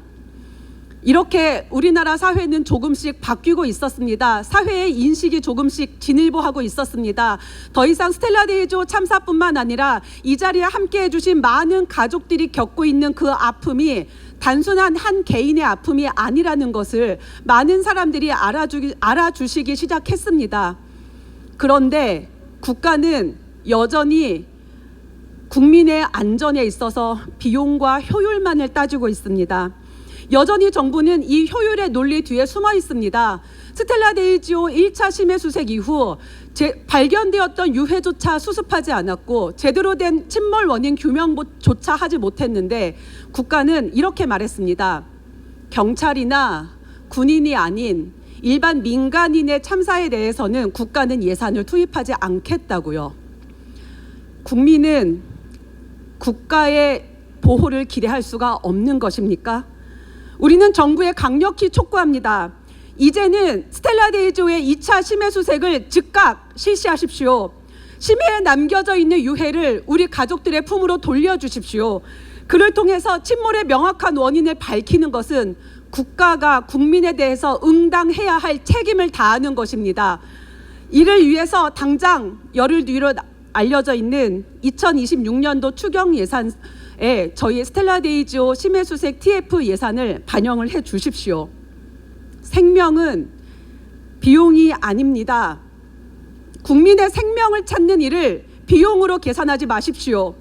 이렇게 우리나라 사회는 조금씩 바뀌고 있었습니다. 사회의 인식이 조금씩 진일보하고 있었습니다. 더 이상 스텔라 데이조 참사뿐만 아니라 이 자리에 함께해 주신 많은 가족들이 겪고 있는 그 아픔이 단순한 한 개인의 아픔이 아니라는 것을 많은 사람들이 알아주시기 시작했습니다. 그런데 국가는 여전히 국민의 안전에 있어서 비용과 효율만을 따지고 있습니다. 여전히 정부는 이 효율의 논리 뒤에 숨어 있습니다. 스텔라 데이지오 1차 심해 수색 이후 발견되었던 유해조차 수습하지 않았고 제대로 된 침몰 원인 규명조차 하지 못했는데 국가는 이렇게 말했습니다. 경찰이나 군인이 아닌 일반 민간인의 참사에 대해서는 국가는 예산을 투입하지 않겠다고요. 국민은 국가의 보호를 기대할 수가 없는 것입니까? 우리는 정부에 강력히 촉구합니다. 이제는 스텔라 데이조의 2차 심해 수색을 즉각 실시하십시오. 심해에 남겨져 있는 유해를 우리 가족들의 품으로 돌려주십시오. 그를 통해서 침몰의 명확한 원인을 밝히는 것은 국가가 국민에 대해서 응당해야 할 책임을 다하는 것입니다. 이를 위해서 당장 열흘 뒤로 알려져 있는 2026년도 추경 예산에 저희 스텔라 데이지오 심해 수색 TF 예산을 반영을 해 주십시오. 생명은 비용이 아닙니다. 국민의 생명을 찾는 일을 비용으로 계산하지 마십시오.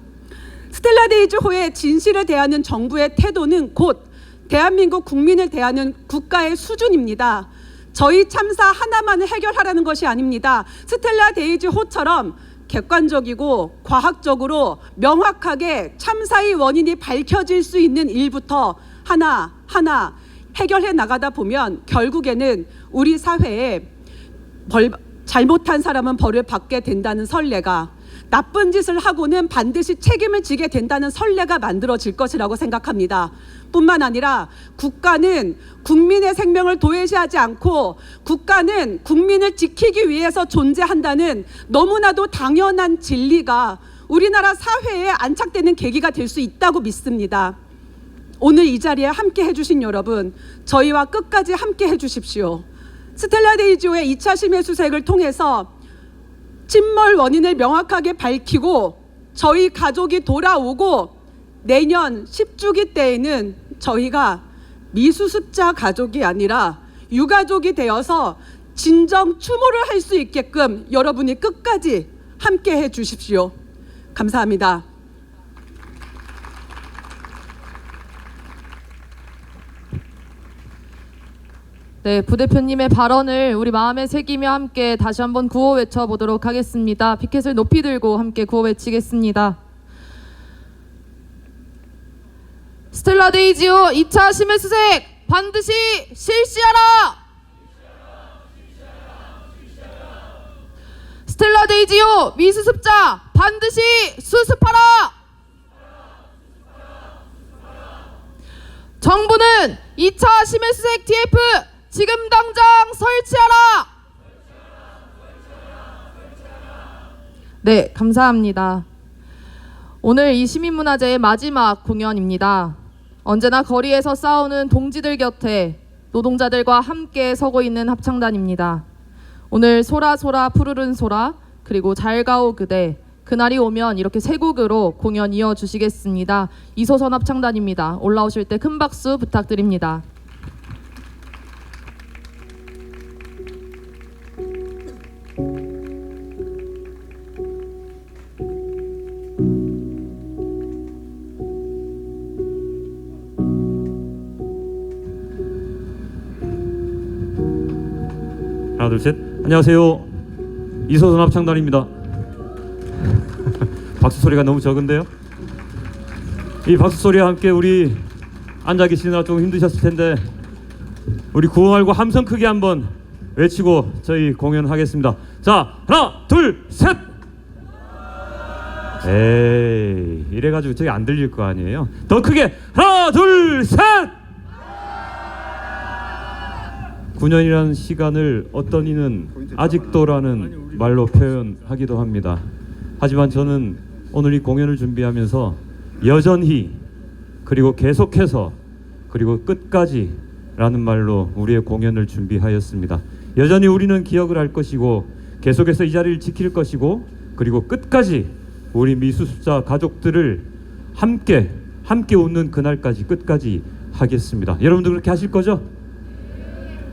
스텔라 데이지호의 진실을 대하는 정부의 태도는 곧 대한민국 국민을 대하는 국가의 수준입니다. 저희 참사 하나만을 해결하라는 것이 아닙니다. 스텔라 데이지호처럼 객관적이고 과학적으로 명확하게 참사의 원인이 밝혀질 수 있는 일부터 하나하나 해결해 나가다 보면 결국에는 우리 사회에 잘못한 사람은 벌을 받게 된다는 선례가, 나쁜 짓을 하고는 반드시 책임을 지게 된다는 선례가 만들어질 것이라고 생각합니다. 뿐만 아니라 국가는 국민의 생명을 도외시하지 않고 국가는 국민을 지키기 위해서 존재한다는 너무나도 당연한 진리가 우리나라 사회에 안착되는 계기가 될 수 있다고 믿습니다. 오늘 이 자리에 함께 해주신 여러분, 저희와 끝까지 함께 해주십시오. 스텔라 데이지오의 2차 심해 수색을 통해서 침몰 원인을 명확하게 밝히고 저희 가족이 돌아오고 내년 10주기 때에는 저희가 미수습자 가족이 아니라 유가족이 되어서 진정 추모를 할 수 있게끔 여러분이 끝까지 함께 해 주십시오. 감사합니다. 네, 부대표님의 발언을 우리 마음에 새기며 함께 다시 한번 구호 외쳐보도록 하겠습니다. 피켓을 높이 들고 함께 구호 외치겠습니다. 스텔라 데이지오 2차 심해 수색 반드시 실시하라! 스텔라 데이지오 미수습자 반드시 수습하라! 정부는 2차 심해 수색 TF 지금 당장 설치하라! 네, 감사합니다. 오늘 이 시민문화제의 마지막 공연입니다. 언제나 거리에서 싸우는 동지들 곁에 노동자들과 함께 서고 있는 합창단입니다. 오늘 소라 소라 푸르른 소라, 그리고 잘 가오 그대, 그날이 오면 이렇게 세 곡으로 공연 이어주시겠습니다. 이소선 합창단입니다. 올라오실 때 큰 박수 부탁드립니다. 하나 둘 셋. 안녕하세요. 이소선 합창단입니다. 박수 소리가 너무 적은데요. 이 박수 소리와 함께 우리 앉아 계시느라 좀 힘드셨을 텐데 우리 구호 말고 함성 크게 한번 외치고 저희 공연하겠습니다. 자, 하나 둘 셋. 에이, 이래가지고 저기 안 들릴 거 아니에요. 더 크게 하나 둘 셋. 9년이라는 시간을 어떤 이는 아직도라는 말로 표현하기도 합니다. 하지만 저는 오늘 이 공연을 준비하면서 여전히 그리고 계속해서 그리고 끝까지 라는 말로 우리의 공연을 준비하였습니다. 여전히 우리는 기억을 할 것이고 계속해서 이 자리를 지킬 것이고 그리고 끝까지 우리 미수습자 가족들을 함께 웃는 그날까지 끝까지 하겠습니다. 여러분들 그렇게 하실 거죠?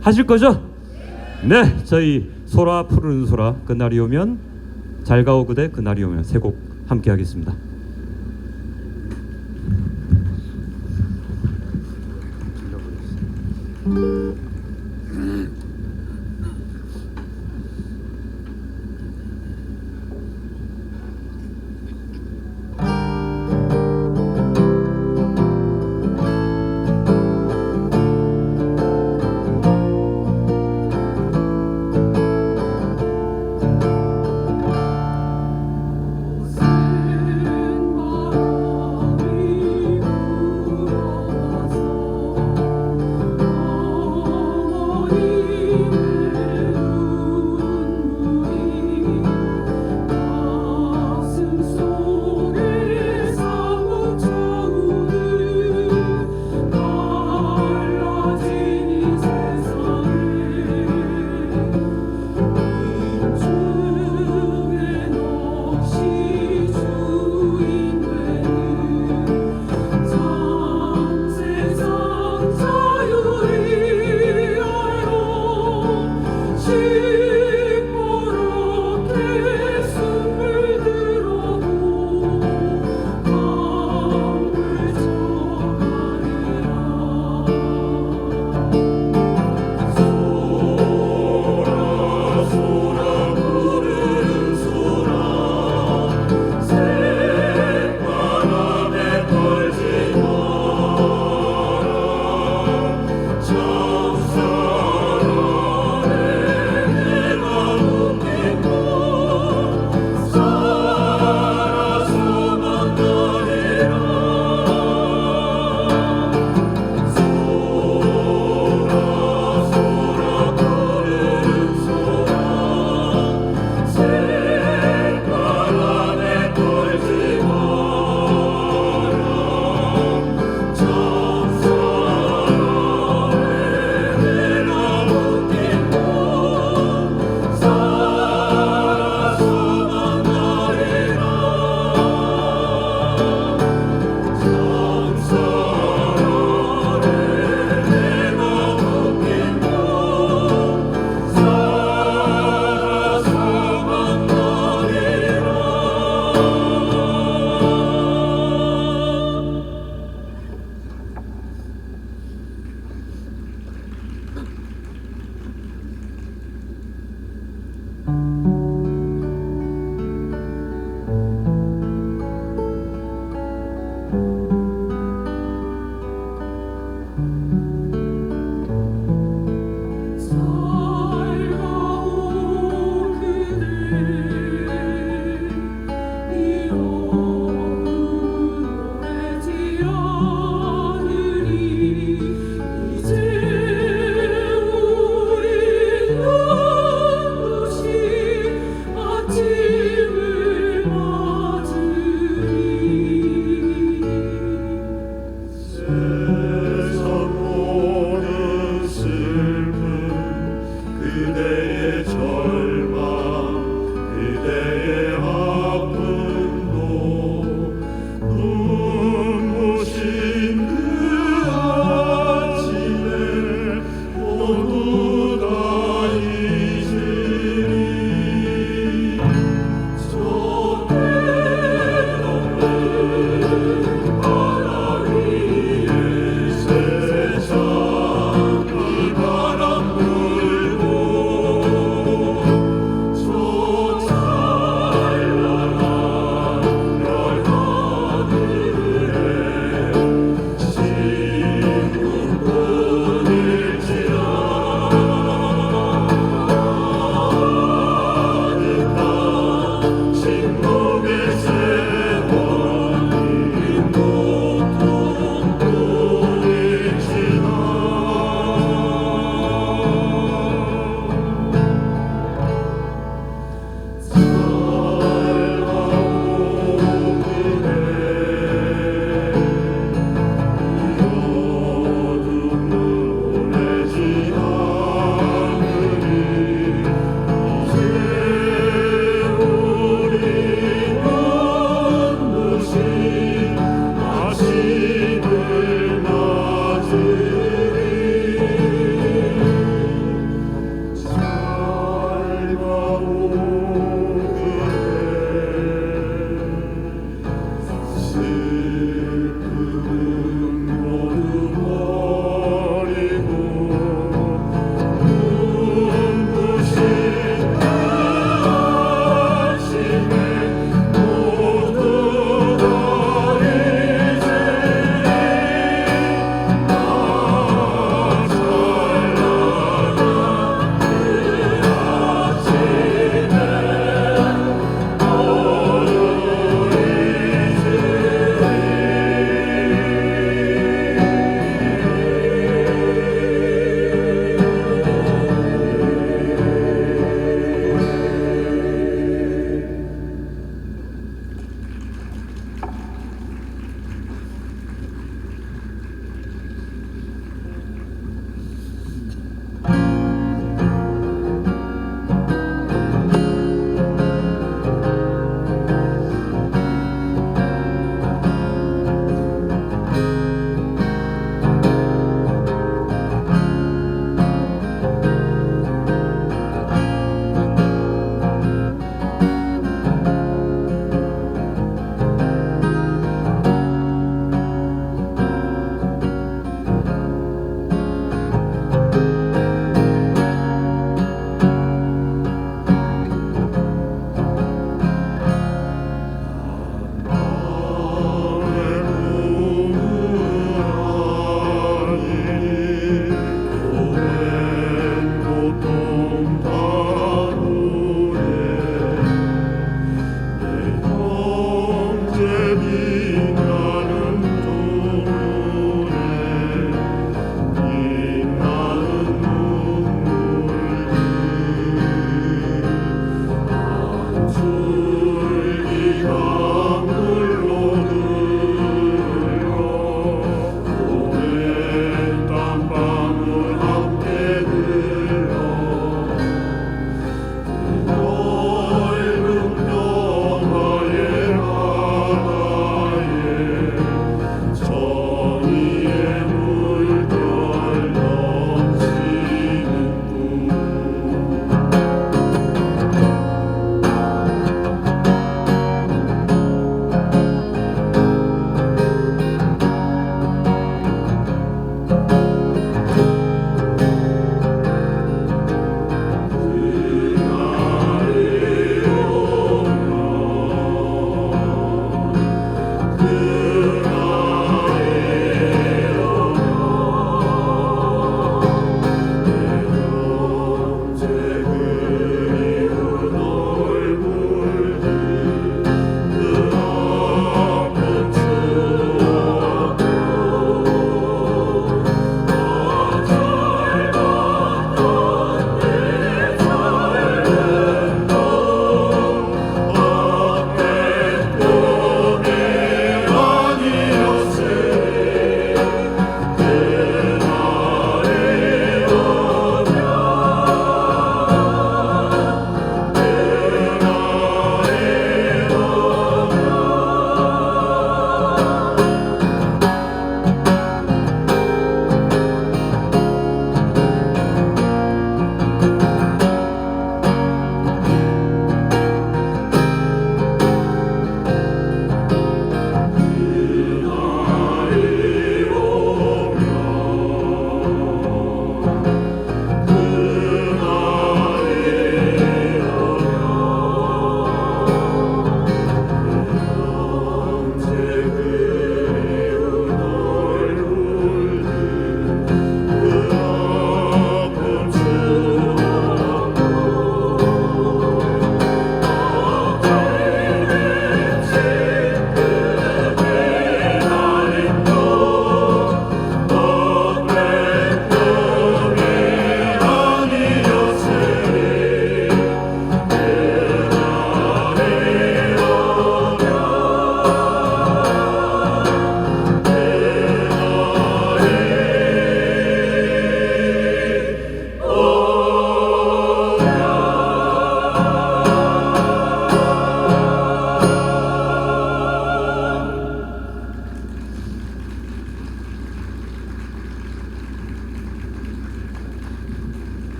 하실 거죠? 네, 저희 소라 푸르는 소라 그날이 오면 잘 가오 그대 그날이 오면 세 곡 함께 하겠습니다.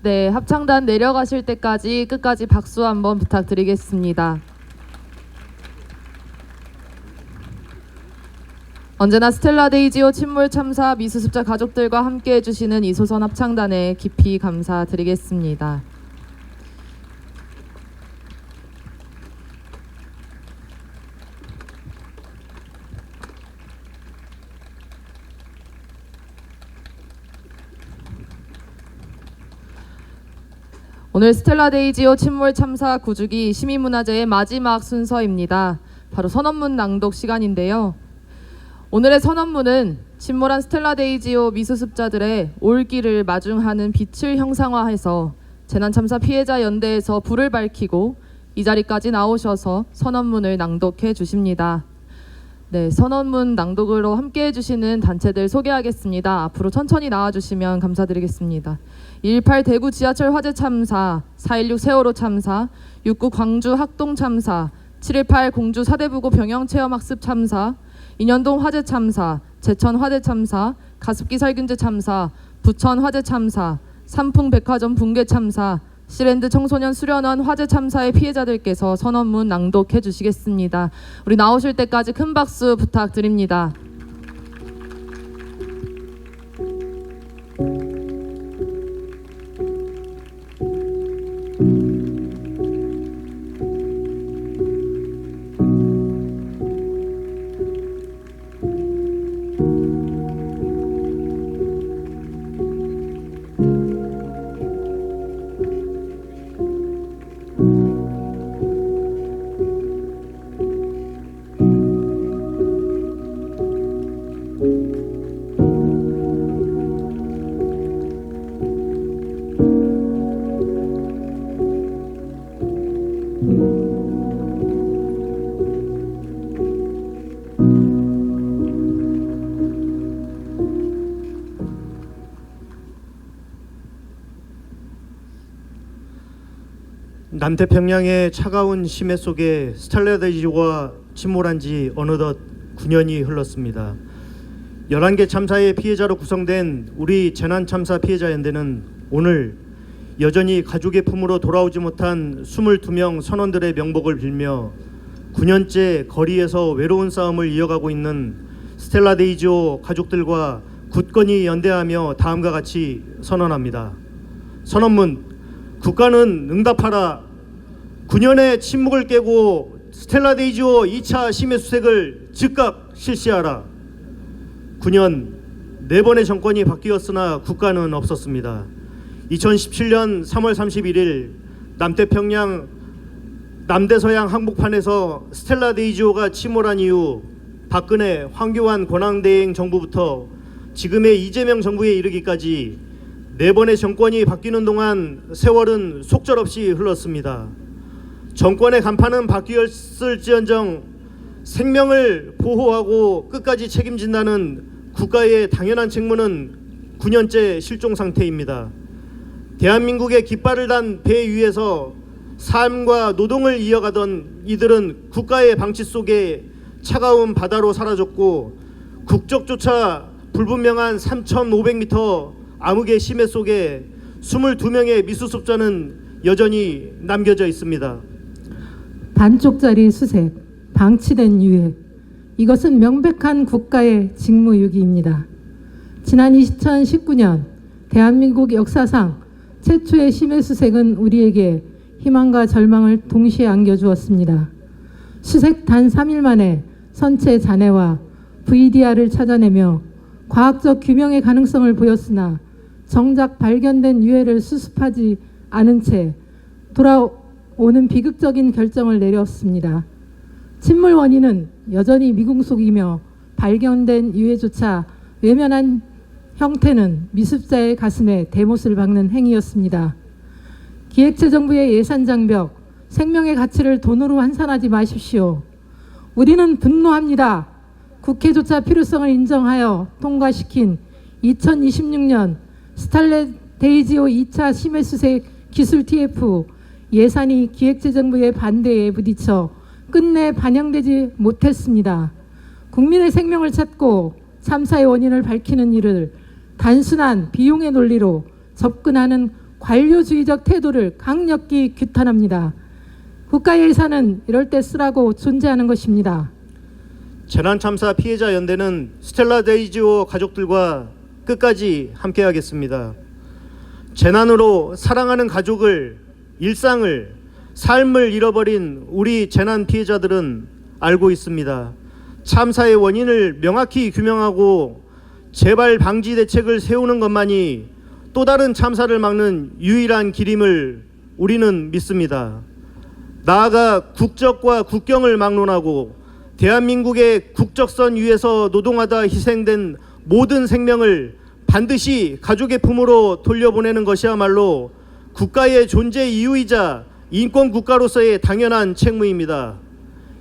네, 합창단 내려가실 때까지 끝까지 박수 한번 부탁드리겠습니다. 언제나 스텔라 데이지오 침몰 참사 미수습자 가족들과 함께 해주시는 이소선 합창단에 깊이 감사드리겠습니다. 오늘 스텔라 데이지오 침몰 참사 9주기 시민문화제의 마지막 순서입니다. 바로 선언문 낭독 시간인데요. 오늘의 선언문은 침몰한 스텔라 데이지오 미수습자들의 올길을 마중하는 빛을 형상화해서 재난참사 피해자 연대에서 불을 밝히고 이 자리까지 나오셔서 선언문을 낭독해 주십니다. 네, 선언문 낭독으로 함께 해주시는 단체들 소개하겠습니다. 앞으로 천천히 나와주시면 감사드리겠습니다. 2.18 대구 지하철 화재 참사, 4.16 세월호 참사, 6.9 광주 학동 참사, 7.18 공주 사대부고 병영 체험학습 참사, 인현동 화재 참사, 제천 화재 참사, 가습기 살균제 참사, 부천 화재 참사, 삼풍 백화점 붕괴 참사, 시랜드 청소년 수련원 화재 참사의 피해자들께서 선언문 낭독해 주시겠습니다. 우리 나오실 때까지 큰 박수 부탁드립니다. 남태평양의 차가운 심해 속에 스텔라 데이지오가 침몰한 지 어느덧 9년이 흘렀습니다. 11개 참사의 피해자로 구성된 우리 재난참사 피해자연대는 오늘 여전히 가족의 품으로 돌아오지 못한 22명 선원들의 명복을 빌며 9년째 거리에서 외로운 싸움을 이어가고 있는 스텔라 데이지오 가족들과 굳건히 연대하며 다음과 같이 선언합니다. 선언문. 국가는 응답하라. 9년의 침묵을 깨고 스텔라 데이지오 2차 심해 수색을 즉각 실시하라. 9년 4번의 정권이 바뀌었으나 국가는 없었습니다. 2017년 3월 31일 남태평양 남대서양 항복판에서 스텔라 데이지오가 침몰한 이후 박근혜, 황교안 권한대행 정부부터 지금의 이재명 정부에 이르기까지 4번의 정권이 바뀌는 동안 세월은 속절없이 흘렀습니다. 정권의 간판은 바뀌었을지언정 생명을 보호하고 끝까지 책임진다는 국가의 당연한 책무는 9년째 실종 상태입니다. 대한민국의 깃발을 단 배 위에서 삶과 노동을 이어가던 이들은 국가의 방치 속에 차가운 바다로 사라졌고 국적조차 불분명한 3,500m 암흑의 심해 속에 22명의 미수습자는 여전히 남겨져 있습니다. 반쪽짜리 수색, 방치된 유해, 이것은 명백한 국가의 직무유기입니다. 지난 2019년 대한민국 역사상 최초의 심해 수색은 우리에게 희망과 절망을 동시에 안겨주었습니다. 수색 단 3일 만에 선체 잔해와 VDR을 찾아내며 과학적 규명의 가능성을 보였으나 정작 발견된 유해를 수습하지 않은 채 돌아오는 비극적인 결정을 내렸습니다. 침몰 원인은 여전히 미궁속이며 발견된 유해조차 외면한 형태는 미수습자의 가슴에 대못을 박는 행위였습니다. 기획재정부의 예산 장벽, 생명의 가치를 돈으로 환산하지 마십시오. 우리는 분노합니다. 국회조차 필요성을 인정하여 통과시킨 2026년 스텔라 데이지오 2차 심해수색 기술 TF 예산이 기획재정부의 반대에 부딪혀 끝내 반영되지 못했습니다. 국민의 생명을 찾고 참사의 원인을 밝히는 일을 단순한 비용의 논리로 접근하는 관료주의적 태도를 강력히 규탄합니다. 국가의 예산은 이럴 때 쓰라고 존재하는 것입니다. 재난참사 피해자 연대는 스텔라 데이지오 가족들과 끝까지 함께하겠습니다. 재난으로 사랑하는 가족을, 일상을, 삶을 잃어버린 우리 재난 피해자들은 알고 있습니다. 참사의 원인을 명확히 규명하고 재발 방지 대책을 세우는 것만이 또 다른 참사를 막는 유일한 길임을 우리는 믿습니다. 나아가 국적과 국경을 막론하고 대한민국의 국적선 위에서 노동하다 희생된 모든 생명을 반드시 가족의 품으로 돌려보내는 것이야말로 국가의 존재 이유이자 인권 국가로서의 당연한 책무입니다.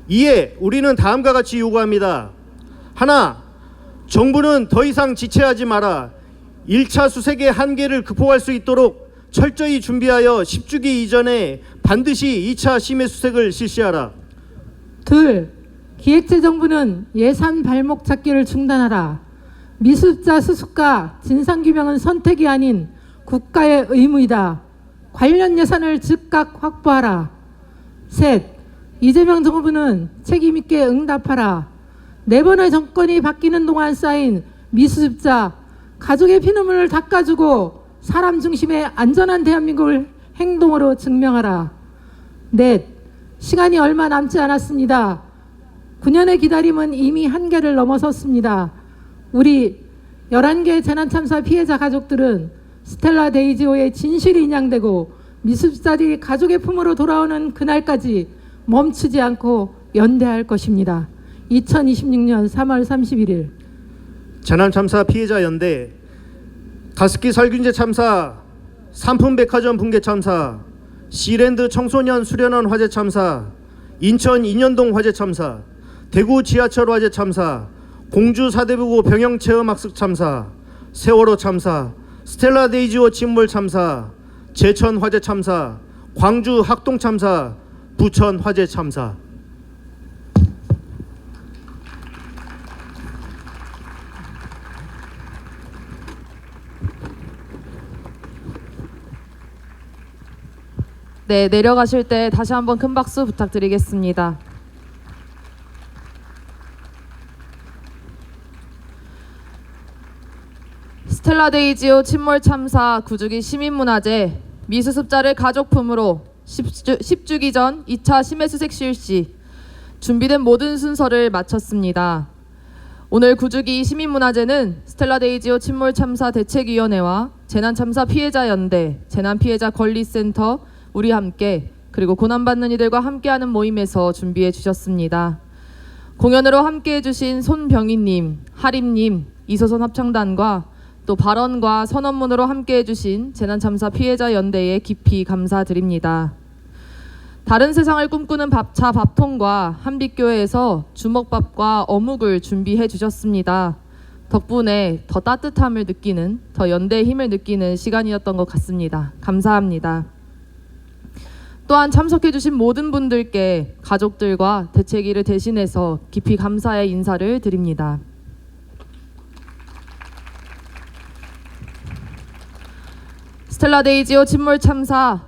이에 우리는 다음과 같이 요구합니다. 하나, 정부는 더 이상 지체하지 마라. 1차 수색의 한계를 극복할 수 있도록 철저히 준비하여 10주기 이전에 반드시 2차 심해 수색을 실시하라. 둘, 기획재정부는 예산 발목 잡기를 중단하라. 미수습자 수습과 진상규명은 선택이 아닌 국가의 의무이다. 관련 예산을 즉각 확보하라. 셋, 이재명 정부는 책임있게 응답하라. 4번의 정권이 바뀌는 동안 쌓인 미수습자, 가족의 피눈물을 닦아주고 사람 중심의 안전한 대한민국을 행동으로 증명하라. 넷, 시간이 얼마 남지 않았습니다. 9년의 기다림은 이미 한계를 넘어섰습니다. 우리 11개 재난참사 피해자 가족들은 스텔라 데이지오의 진실이 인양되고 미수습자들이 가족의 품으로 돌아오는 그날까지 멈추지 않고 연대할 것입니다. 2026년 3월 31일 재난참사 피해자 연대, 가습기 살균제 참사, 삼풍백화점 붕괴 참사, 시랜드 청소년 수련원 화재 참사, 인천 인현동 화재 참사, 대구 지하철 화재 참사, 공주 사대부고 병영체험학습 참사, 세월호 참사, 스텔라 데이지오 침몰 참사, 제천 화재 참사, 광주 학동 참사, 부천 화재 참사. 네, 내려가실 때 다시 한번 큰 박수 부탁드리겠습니다. 스텔라 데이지오 침몰 참사 9주기 시민문화제 미수습자를 가족품으로 10주기 전 2차 심해수색 실시 준비된 모든 순서를 마쳤습니다. 오늘 9주기 시민문화제는 스텔라 데이지오 침몰 참사 대책위원회와 재난참사 피해자 연대, 재난피해자 권리센터, 우리 함께, 그리고 고난받는 이들과 함께하는 모임에서 준비해 주셨습니다. 공연으로 함께해 주신 손병희님, 하림님, 이소선 합창단과 또 발언과 선언문으로 함께해 주신 재난참사 피해자 연대에 깊이 감사드립니다. 다른 세상을 꿈꾸는 밥차 밥통과 한빛교회에서 주먹밥과 어묵을 준비해 주셨습니다. 덕분에 더 따뜻함을 느끼는, 더 연대의 힘을 느끼는 시간이었던 것 같습니다. 감사합니다. 또한 참석해주신 모든 분들께 가족들과 대책위를 대신해서 깊이 감사의 인사를 드립니다. 스텔라 데이지오 침몰 참사,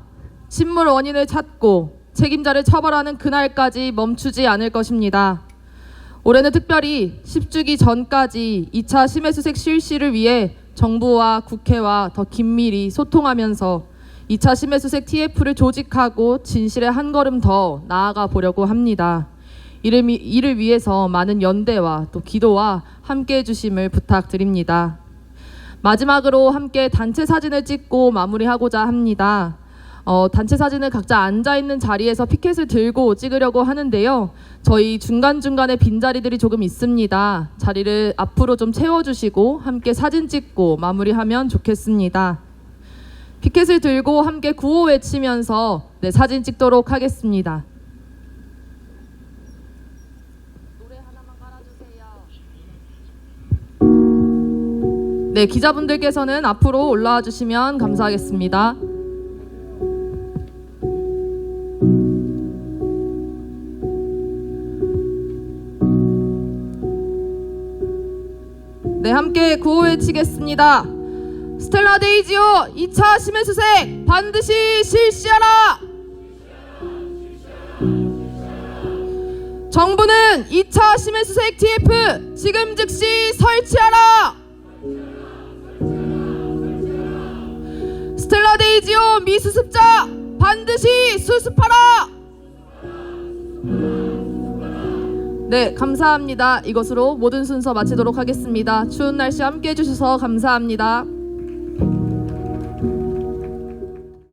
침몰 원인을 찾고 책임자를 처벌하는 그날까지 멈추지 않을 것입니다. 올해는 특별히 10주기 전까지 2차 심해수색 실시를 위해 정부와 국회와 더 긴밀히 소통하면서 2차 심해수색 TF를 조직하고 진실에 한 걸음 더 나아가 보려고 합니다. 이를 위해서 많은 연대와 또 기도와 함께해 주심을 부탁드립니다. 마지막으로 함께 단체 사진을 찍고 마무리하고자 합니다. 단체 사진을 각자 앉아있는 자리에서 피켓을 들고 찍으려고 하는데요. 저희 중간중간에 빈자리들이 조금 있습니다. 자리를 앞으로 좀 채워주시고 함께 사진 찍고 마무리하면 좋겠습니다. 피켓을 들고 함께 구호 외치면서 사진 찍도록 하겠습니다. 노래 하나만 깔아주세요. 네, 기자분들께서는 앞으로 올라와 주시면 감사하겠습니다. 네, 함께 구호 외치겠습니다. 스텔라 데이지오 2차 심해수색 반드시 실시하라. 정부는 2차 심해수색 TF 지금 즉시 설치하라. 스텔라 데이지오 미수습자 반드시 수습하라. 네, 감사합니다. 이것으로 모든 순서 마치도록 하겠습니다. 추운 날씨 함께 해주셔서 감사합니다.